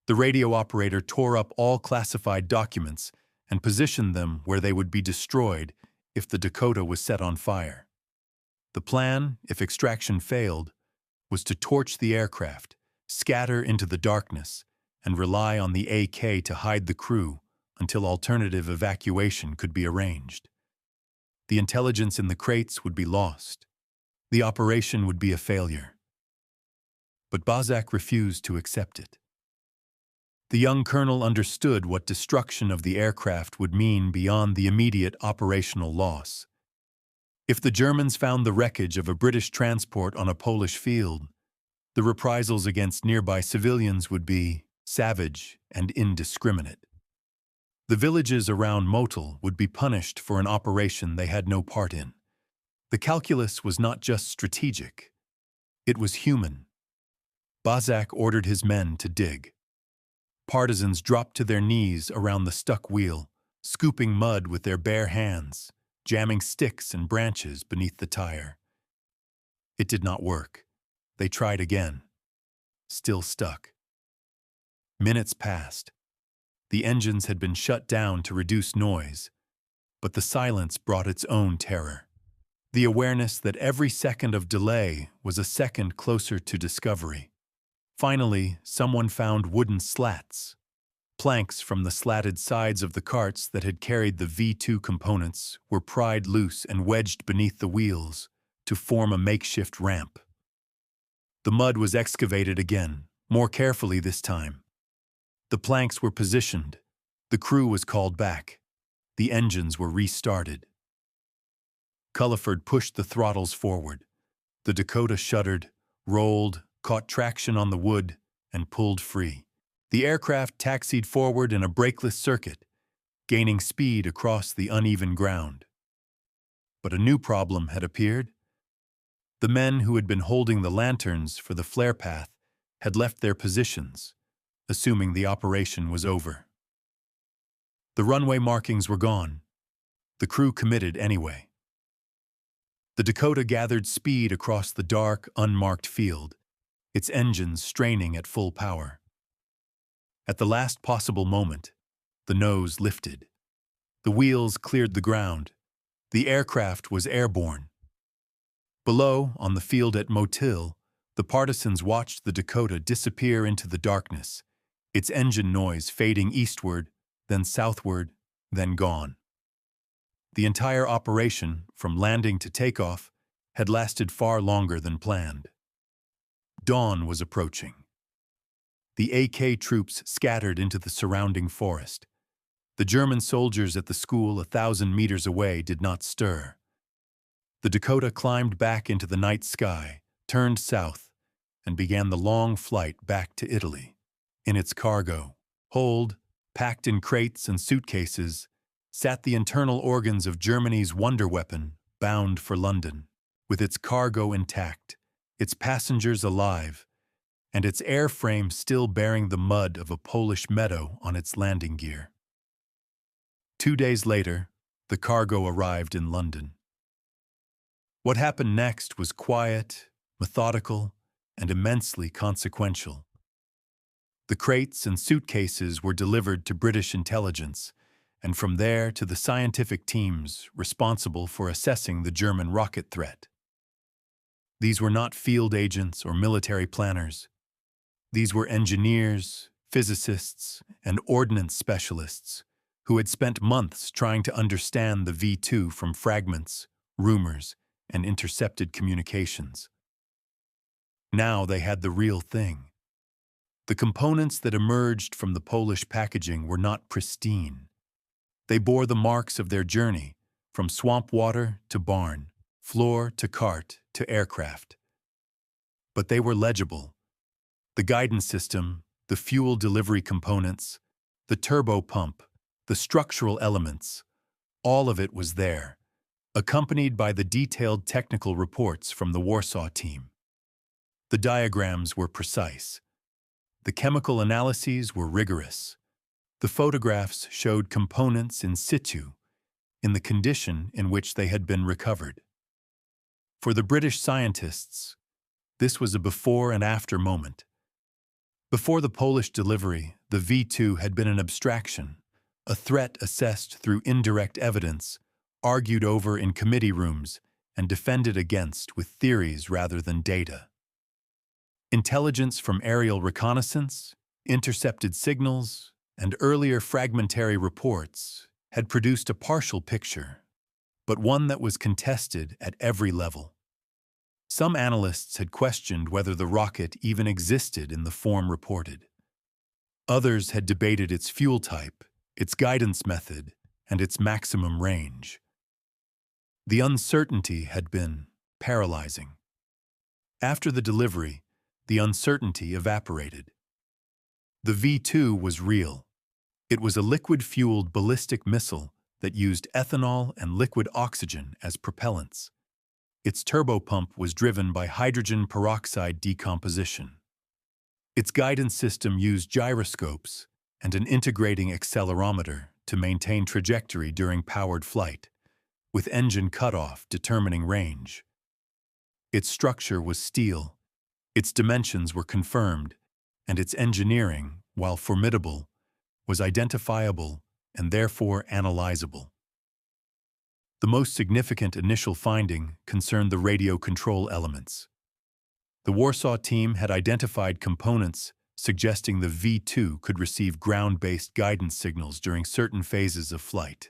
The radio operator tore up all classified documents and positioned them where they would be destroyed if the Dakota was set on fire. The plan, if extraction failed, was to torch the aircraft, scatter into the darkness, and rely on the AK to hide the crew until alternative evacuation could be arranged. The intelligence in the crates would be lost. The operation would be a failure. But Bozak refused to accept it. The young colonel understood what destruction of the aircraft would mean beyond the immediate operational loss. If the Germans found the wreckage of a British transport on a Polish field, the reprisals against nearby civilians would be savage and indiscriminate. The villages around Motul would be punished for an operation they had no part in. The calculus was not just strategic, it was human. Bozak ordered his men to dig. Partisans dropped to their knees around the stuck wheel, scooping mud with their bare hands, jamming sticks and branches beneath the tire. It did not work. They tried again. Still stuck. Minutes passed. The engines had been shut down to reduce noise, but the silence brought its own terror. The awareness that every second of delay was a second closer to discovery. Finally, someone found wooden slats, planks from the slatted sides of the carts that had carried the V2 components were pried loose and wedged beneath the wheels to form a makeshift ramp. The mud was excavated again, more carefully this time. The planks were positioned. The crew was called back. The engines were restarted. Culliford pushed the throttles forward. The Dakota shuddered, rolled, caught traction on the wood, and pulled free. The aircraft taxied forward in a brakeless circuit, gaining speed across the uneven ground. But a new problem had appeared. The men who had been holding the lanterns for the flare path had left their positions, assuming the operation was over. The runway markings were gone. The crew committed anyway. The Dakota gathered speed across the dark, unmarked field, its engines straining at full power. At the last possible moment, the nose lifted. The wheels cleared the ground. The aircraft was airborne. Below, on the field at Motul, the partisans watched the Dakota disappear into the darkness, its engine noise fading eastward, then southward, then gone. The entire operation, from landing to takeoff, had lasted far longer than planned. Dawn was approaching. The AK troops scattered into the surrounding forest. The German soldiers at the school 1,000 meters away did not stir. The Dakota climbed back into the night sky, turned south, and began the long flight back to Italy. In its cargo, hold, packed in crates and suitcases, sat the internal organs of Germany's wonder weapon, bound for London, with its cargo intact, its passengers alive, and its airframe still bearing the mud of a Polish meadow on its landing gear. 2 days later, the cargo arrived in London. What happened next was quiet, methodical, and immensely consequential. The crates and suitcases were delivered to British intelligence, and from there to the scientific teams responsible for assessing the German rocket threat. These were not field agents or military planners. These were engineers, physicists, and ordnance specialists who had spent months trying to understand the V2 from fragments, rumors, and intercepted communications. Now they had the real thing. The components that emerged from the Polish packaging were not pristine. They bore the marks of their journey, from swamp water to barn, floor to cart to aircraft. But they were legible. The guidance system, the fuel delivery components, the turbo pump, the structural elements, all of it was there, accompanied by the detailed technical reports from the Warsaw team. The diagrams were precise. The chemical analyses were rigorous. The photographs showed components in situ, in the condition in which they had been recovered. For the British scientists, this was a before and after moment. Before the Polish delivery, the V2 had been an abstraction, a threat assessed through indirect evidence, argued over in committee rooms, and defended against with theories rather than data. Intelligence from aerial reconnaissance, intercepted signals, and earlier fragmentary reports had produced a partial picture, but one that was contested at every level. Some analysts had questioned whether the rocket even existed in the form reported. Others had debated its fuel type, its guidance method, and its maximum range. The uncertainty had been paralyzing. After the delivery, the uncertainty evaporated. The V2 was real. It was a liquid-fueled ballistic missile that used ethanol and liquid oxygen as propellants. Its turbopump was driven by hydrogen peroxide decomposition. Its guidance system used gyroscopes and an integrating accelerometer to maintain trajectory during powered flight, with engine cutoff determining range. Its structure was steel. Its dimensions were confirmed, and its engineering, while formidable, was identifiable and therefore analyzable. The most significant initial finding concerned the radio control elements. The Warsaw team had identified components suggesting the V2 could receive ground-based guidance signals during certain phases of flight.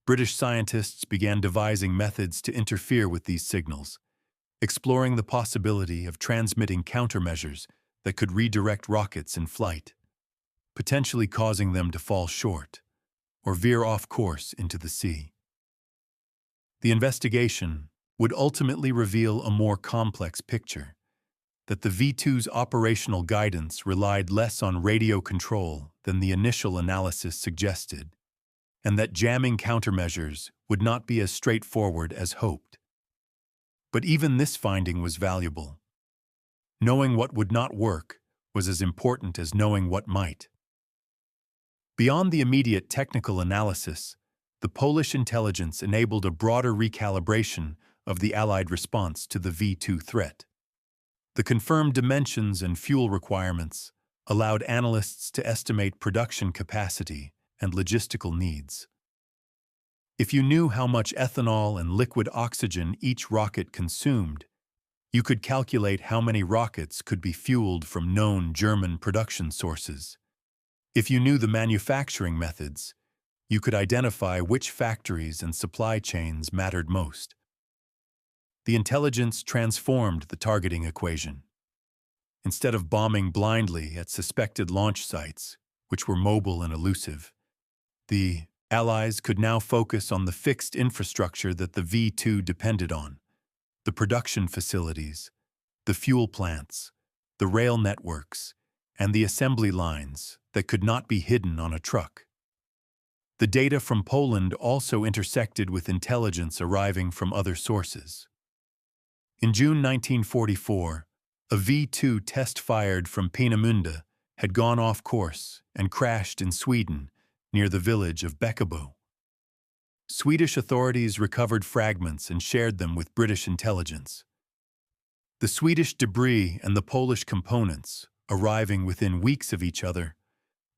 British scientists began devising methods to interfere with these signals, exploring the possibility of transmitting countermeasures that could redirect rockets in flight, potentially causing them to fall short or veer off course into the sea. The investigation would ultimately reveal a more complex picture, that the V2's operational guidance relied less on radio control than the initial analysis suggested, and that jamming countermeasures would not be as straightforward as hoped. But even this finding was valuable. Knowing what would not work was as important as knowing what might. Beyond the immediate technical analysis, the Polish intelligence enabled a broader recalibration of the Allied response to the V2 threat. The confirmed dimensions and fuel requirements allowed analysts to estimate production capacity and logistical needs. If you knew how much ethanol and liquid oxygen each rocket consumed, you could calculate how many rockets could be fueled from known German production sources. If you knew the manufacturing methods, you could identify which factories and supply chains mattered most. The intelligence transformed the targeting equation. Instead of bombing blindly at suspected launch sites, which were mobile and elusive, the Allies could now focus on the fixed infrastructure that the V2 depended on: the production facilities, the fuel plants, the rail networks, and the assembly lines that could not be hidden on a truck. The data from Poland also intersected with intelligence arriving from other sources. In June 1944, a V2 test fired from Peenemünde had gone off course and crashed in Sweden, near the village of Bäckebo. Swedish authorities recovered fragments and shared them with British intelligence. The Swedish debris and the Polish components, arriving within weeks of each other,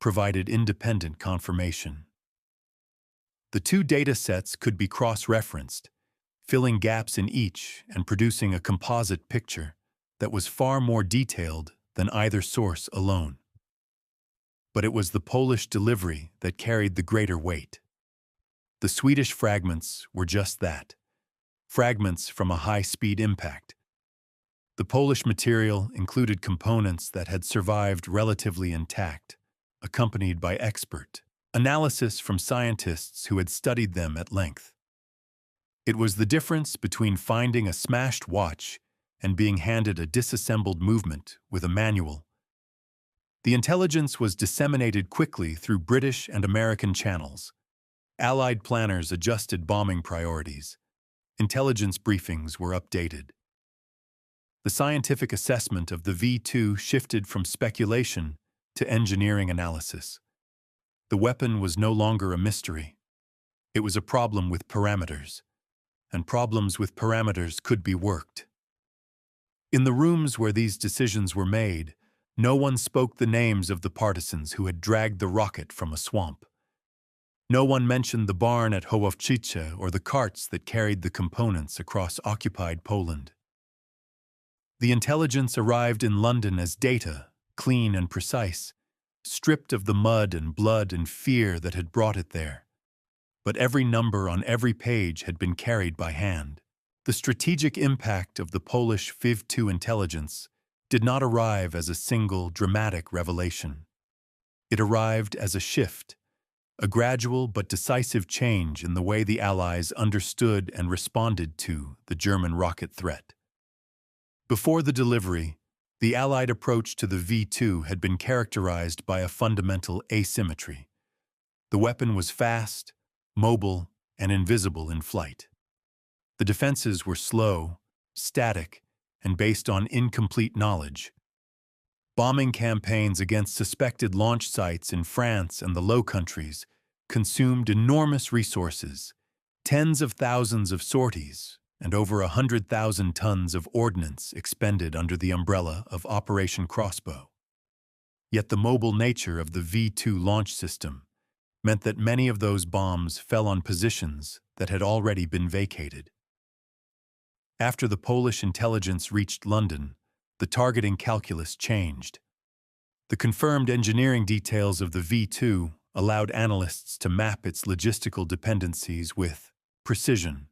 provided independent confirmation. The two data sets could be cross-referenced, filling gaps in each and producing a composite picture that was far more detailed than either source alone. But it was the Polish delivery that carried the greater weight. The Swedish fragments were just that, fragments from a high-speed impact. The Polish material included components that had survived relatively intact, accompanied by expert analysis from scientists who had studied them at length. It was the difference between finding a smashed watch and being handed a disassembled movement with a manual. The intelligence was disseminated quickly through British and American channels. Allied planners adjusted bombing priorities. Intelligence briefings were updated. The scientific assessment of the V2 shifted from speculation to engineering analysis. The weapon was no longer a mystery. It was a problem with parameters, and problems with parameters could be worked. In the rooms where these decisions were made, no one spoke the names of the partisans who had dragged the rocket from a swamp. No one mentioned the barn at Hołowczyce or the carts that carried the components across occupied Poland. The intelligence arrived in London as data, clean and precise, stripped of the mud and blood and fear that had brought it there. But every number on every page had been carried by hand. The strategic impact of the Polish V2 intelligence did not arrive as a single dramatic revelation. It arrived as a shift, a gradual but decisive change in the way the Allies understood and responded to the German rocket threat. Before the delivery, the Allied approach to the V2 had been characterized by a fundamental asymmetry. The weapon was fast, mobile, and invisible in flight. The defenses were slow, static, and based on incomplete knowledge. Bombing campaigns against suspected launch sites in France and the Low Countries consumed enormous resources, tens of thousands of sorties, and over 100,000 tons of ordnance expended under the umbrella of Operation Crossbow. Yet the mobile nature of the V2 launch system meant that many of those bombs fell on positions that had already been vacated. After the Polish intelligence reached London, the targeting calculus changed. The confirmed engineering details of the V2 allowed analysts to map its logistical dependencies with precision.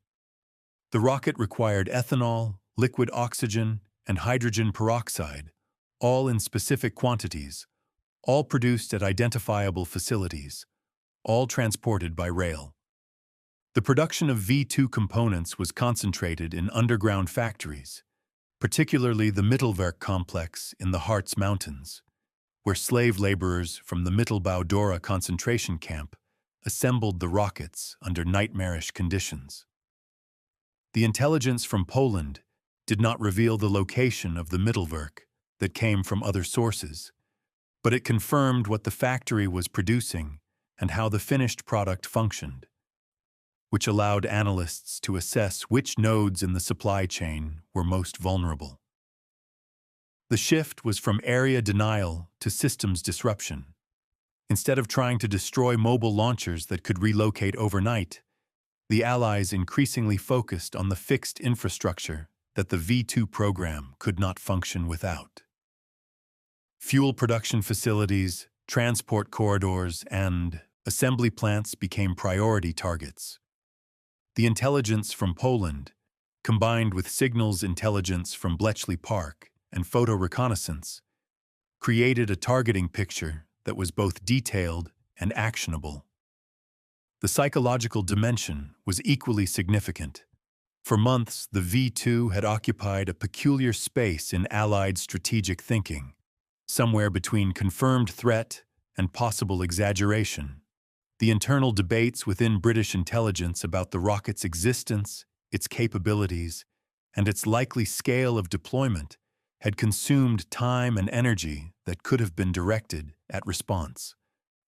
The rocket required ethanol, liquid oxygen, and hydrogen peroxide, all in specific quantities, all produced at identifiable facilities, all transported by rail. The production of V2 components was concentrated in underground factories, particularly the Mittelwerk complex in the Harz Mountains, where slave laborers from the Mittelbau-Dora concentration camp assembled the rockets under nightmarish conditions. The intelligence from Poland did not reveal the location of the Mittelwerk that came from other sources, but it confirmed what the factory was producing and how the finished product functioned, which allowed analysts to assess which nodes in the supply chain were most vulnerable. The shift was from area denial to systems disruption. Instead of trying to destroy mobile launchers that could relocate overnight, the Allies increasingly focused on the fixed infrastructure that the V2 program could not function without. Fuel production facilities, transport corridors, and assembly plants became priority targets. The intelligence from Poland, combined with signals intelligence from Bletchley Park and photo reconnaissance, created a targeting picture that was both detailed and actionable. The psychological dimension was equally significant. For months, the V2 had occupied a peculiar space in Allied strategic thinking, somewhere between confirmed threat and possible exaggeration. The internal debates within British intelligence about the rocket's existence, its capabilities, and its likely scale of deployment had consumed time and energy that could have been directed at response.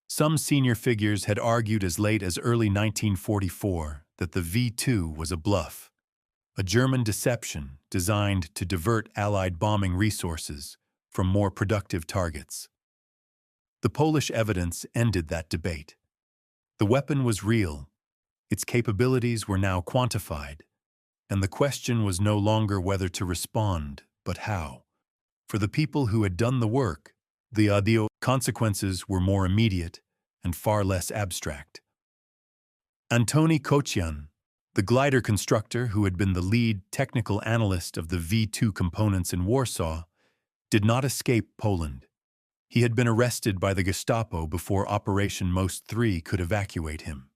Some senior figures had argued as late as early 1944 that the V2 was a bluff, a German deception designed to divert Allied bombing resources from more productive targets. The Polish evidence ended that debate. The weapon was real, its capabilities were now quantified, and the question was no longer whether to respond, but how. For the people who had done the work, the consequences were more immediate and far less abstract. Antoni Kocian, the glider constructor who had been the lead technical analyst of the V-2 components in Warsaw, did not escape Poland. He had been arrested by the Gestapo before Operation Most 3 could evacuate him.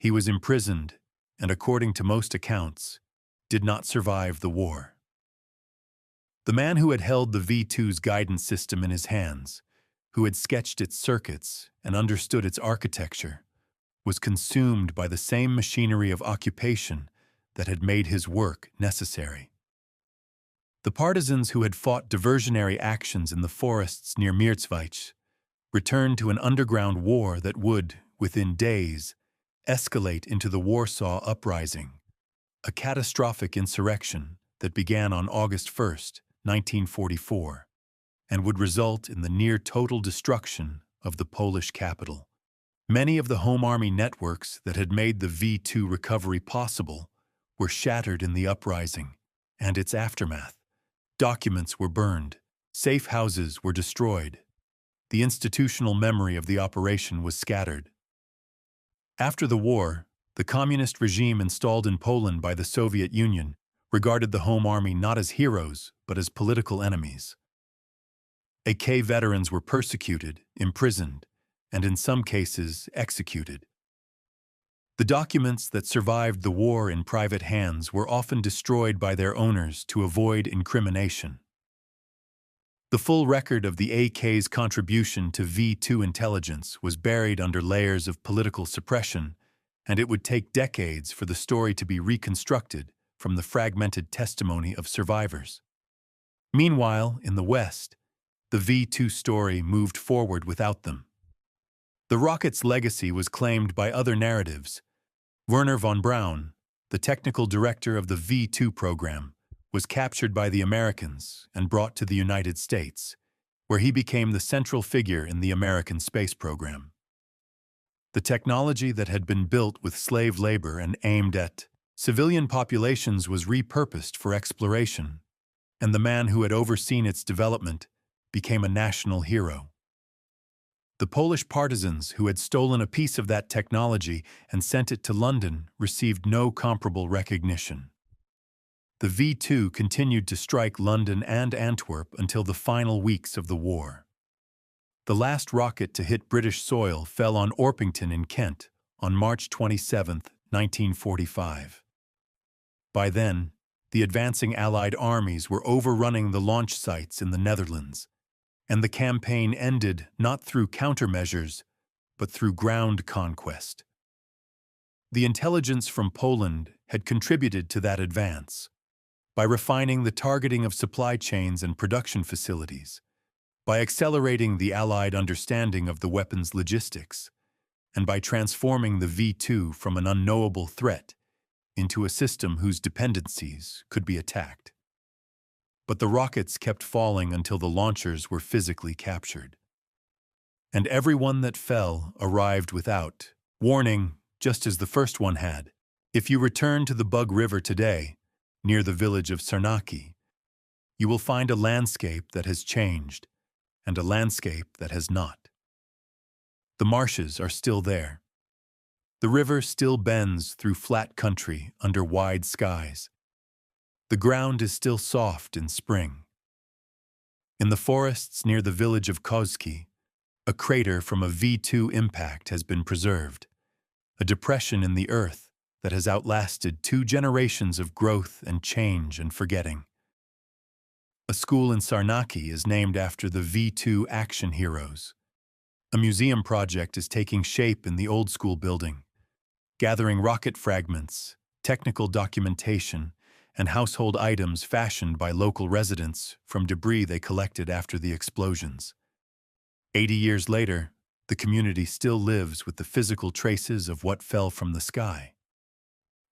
He was imprisoned and, according to most accounts, did not survive the war. The man who had held the V-2's guidance system in his hands, who had sketched its circuits and understood its architecture, was consumed by the same machinery of occupation that had made his work necessary. The partisans who had fought diversionary actions in the forests near Mierzwisch returned to an underground war that would, within days, escalate into the Warsaw Uprising, a catastrophic insurrection that began on August 1, 1944, and would result in the near-total destruction of the Polish capital. Many of the Home Army networks that had made the V-2 recovery possible were shattered in the uprising and its aftermath. Documents were burned, safe houses were destroyed. The institutional memory of the operation was scattered. After the war, the communist regime installed in Poland by the Soviet Union regarded the Home Army not as heroes, but as political enemies. AK veterans were persecuted, imprisoned, and in some cases executed. The documents that survived the war in private hands were often destroyed by their owners to avoid incrimination. The full record of the AK's contribution to V-2 intelligence was buried under layers of political suppression, and it would take decades for the story to be reconstructed from the fragmented testimony of survivors. Meanwhile, in the West, the V-2 story moved forward without them. The rocket's legacy was claimed by other narratives. Werner von Braun, the technical director of the V-2 program, was captured by the Americans and brought to the United States, where he became the central figure in the American space program. The technology that had been built with slave labor and aimed at civilian populations was repurposed for exploration, and the man who had overseen its development became a national hero. The Polish partisans who had stolen a piece of that technology and sent it to London received no comparable recognition. The V-2 continued to strike London and Antwerp until the final weeks of the war. The last rocket to hit British soil fell on Orpington in Kent on March 27, 1945. By then, the advancing Allied armies were overrunning the launch sites in the Netherlands, and the campaign ended not through countermeasures, but through ground conquest. The intelligence from Poland had contributed to that advance by refining the targeting of supply chains and production facilities, by accelerating the Allied understanding of the weapon's logistics, and by transforming the V-2 from an unknowable threat into a system whose dependencies could be attacked. But the rockets kept falling until the launchers were physically captured. And every one that fell arrived without warning, just as the first one had. If you return to the Bug River today, near the village of Sarnaki, you will find a landscape that has changed and a landscape that has not. The marshes are still there. The river still bends through flat country under wide skies. The ground is still soft in spring. In the forests near the village of Kozki, a crater from a V-2 impact has been preserved, a depression in the earth that has outlasted 2 generations of growth and change and forgetting. A school in Sarnaki is named after the V-2 action heroes. A museum project is taking shape in the old school building, gathering rocket fragments, technical documentation, and household items fashioned by local residents from debris they collected after the explosions. 80 years later, the community still lives with the physical traces of what fell from the sky.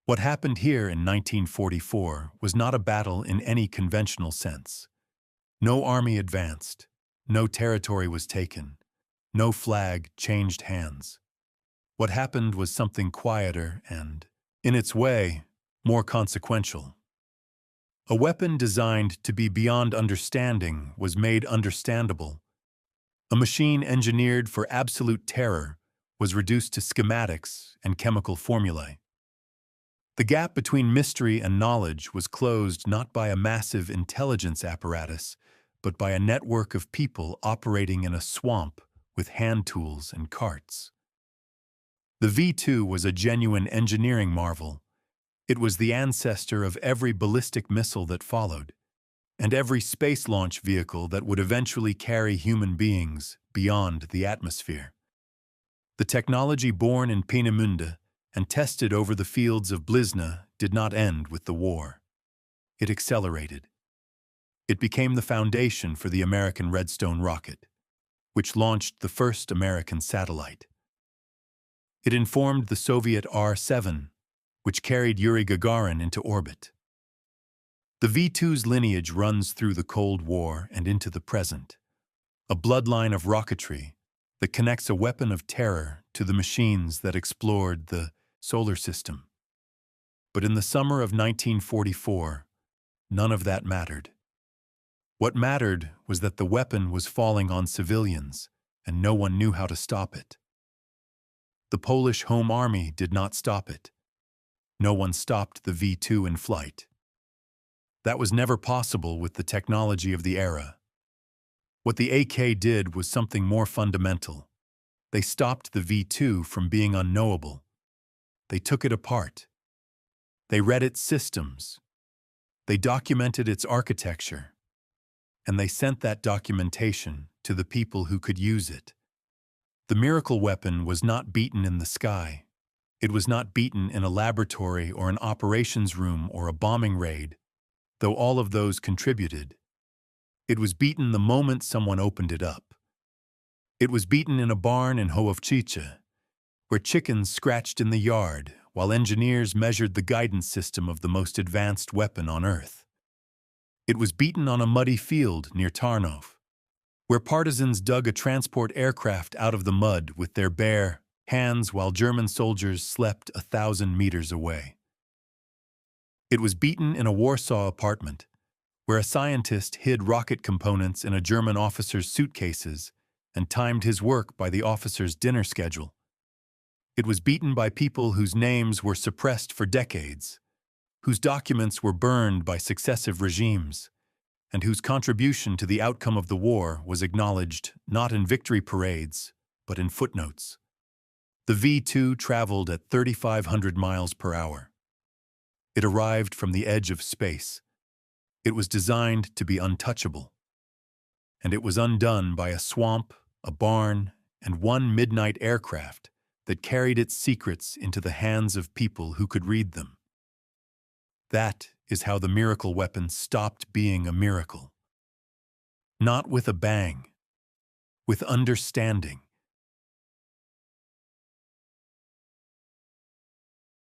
What happened here in 1944 was not a battle in any conventional sense. No army advanced, no territory was taken, no flag changed hands. What happened was something quieter and, in its way, more consequential. A weapon designed to be beyond understanding was made understandable. A machine engineered for absolute terror was reduced to schematics and chemical formulae. The gap between mystery and knowledge was closed not by a massive intelligence apparatus, but by a network of people operating in a swamp with hand tools and carts. The V-2 was a genuine engineering marvel. It was the ancestor of every ballistic missile that followed, and every space launch vehicle that would eventually carry human beings beyond the atmosphere. The technology born in Peenemünde and tested over the fields of Blizna did not end with the war. It accelerated. It became the foundation for the American Redstone rocket, which launched the first American satellite. It informed the Soviet R-7, which carried Yuri Gagarin into orbit. The V-2's lineage runs through the Cold War and into the present, a bloodline of rocketry that connects a weapon of terror to the machines that explored the solar system. But in the summer of 1944, none of that mattered. What mattered was that the weapon was falling on civilians, and no one knew how to stop it. The Polish Home Army did not stop it. No one stopped the V-2 in flight. That was never possible with the technology of the era. What the AK did was something more fundamental. They stopped the V-2 from being unknowable. They took it apart. They read its systems. They documented its architecture. And they sent that documentation to the people who could use it. The miracle weapon was not beaten in the sky. It was not beaten in a laboratory or an operations room or a bombing raid, though all of those contributed. It was beaten the moment someone opened it up. It was beaten in a barn in Hołowczyce, where chickens scratched in the yard while engineers measured the guidance system of the most advanced weapon on Earth. It was beaten on a muddy field near Tarnów, where partisans dug a transport aircraft out of the mud with their bare hands while German soldiers slept 1,000 meters away. It was beaten in a Warsaw apartment, where a scientist hid rocket components in a German officer's suitcases and timed his work by the officer's dinner schedule. It was beaten by people whose names were suppressed for decades, whose documents were burned by successive regimes, and whose contribution to the outcome of the war was acknowledged not in victory parades, but in footnotes. The V-2 traveled at 3,500 miles per hour. It arrived from the edge of space. It was designed to be untouchable. And it was undone by a swamp, a barn, and one midnight aircraft that carried its secrets into the hands of people who could read them. That is how the miracle weapon stopped being a miracle. Not with a bang, with understanding.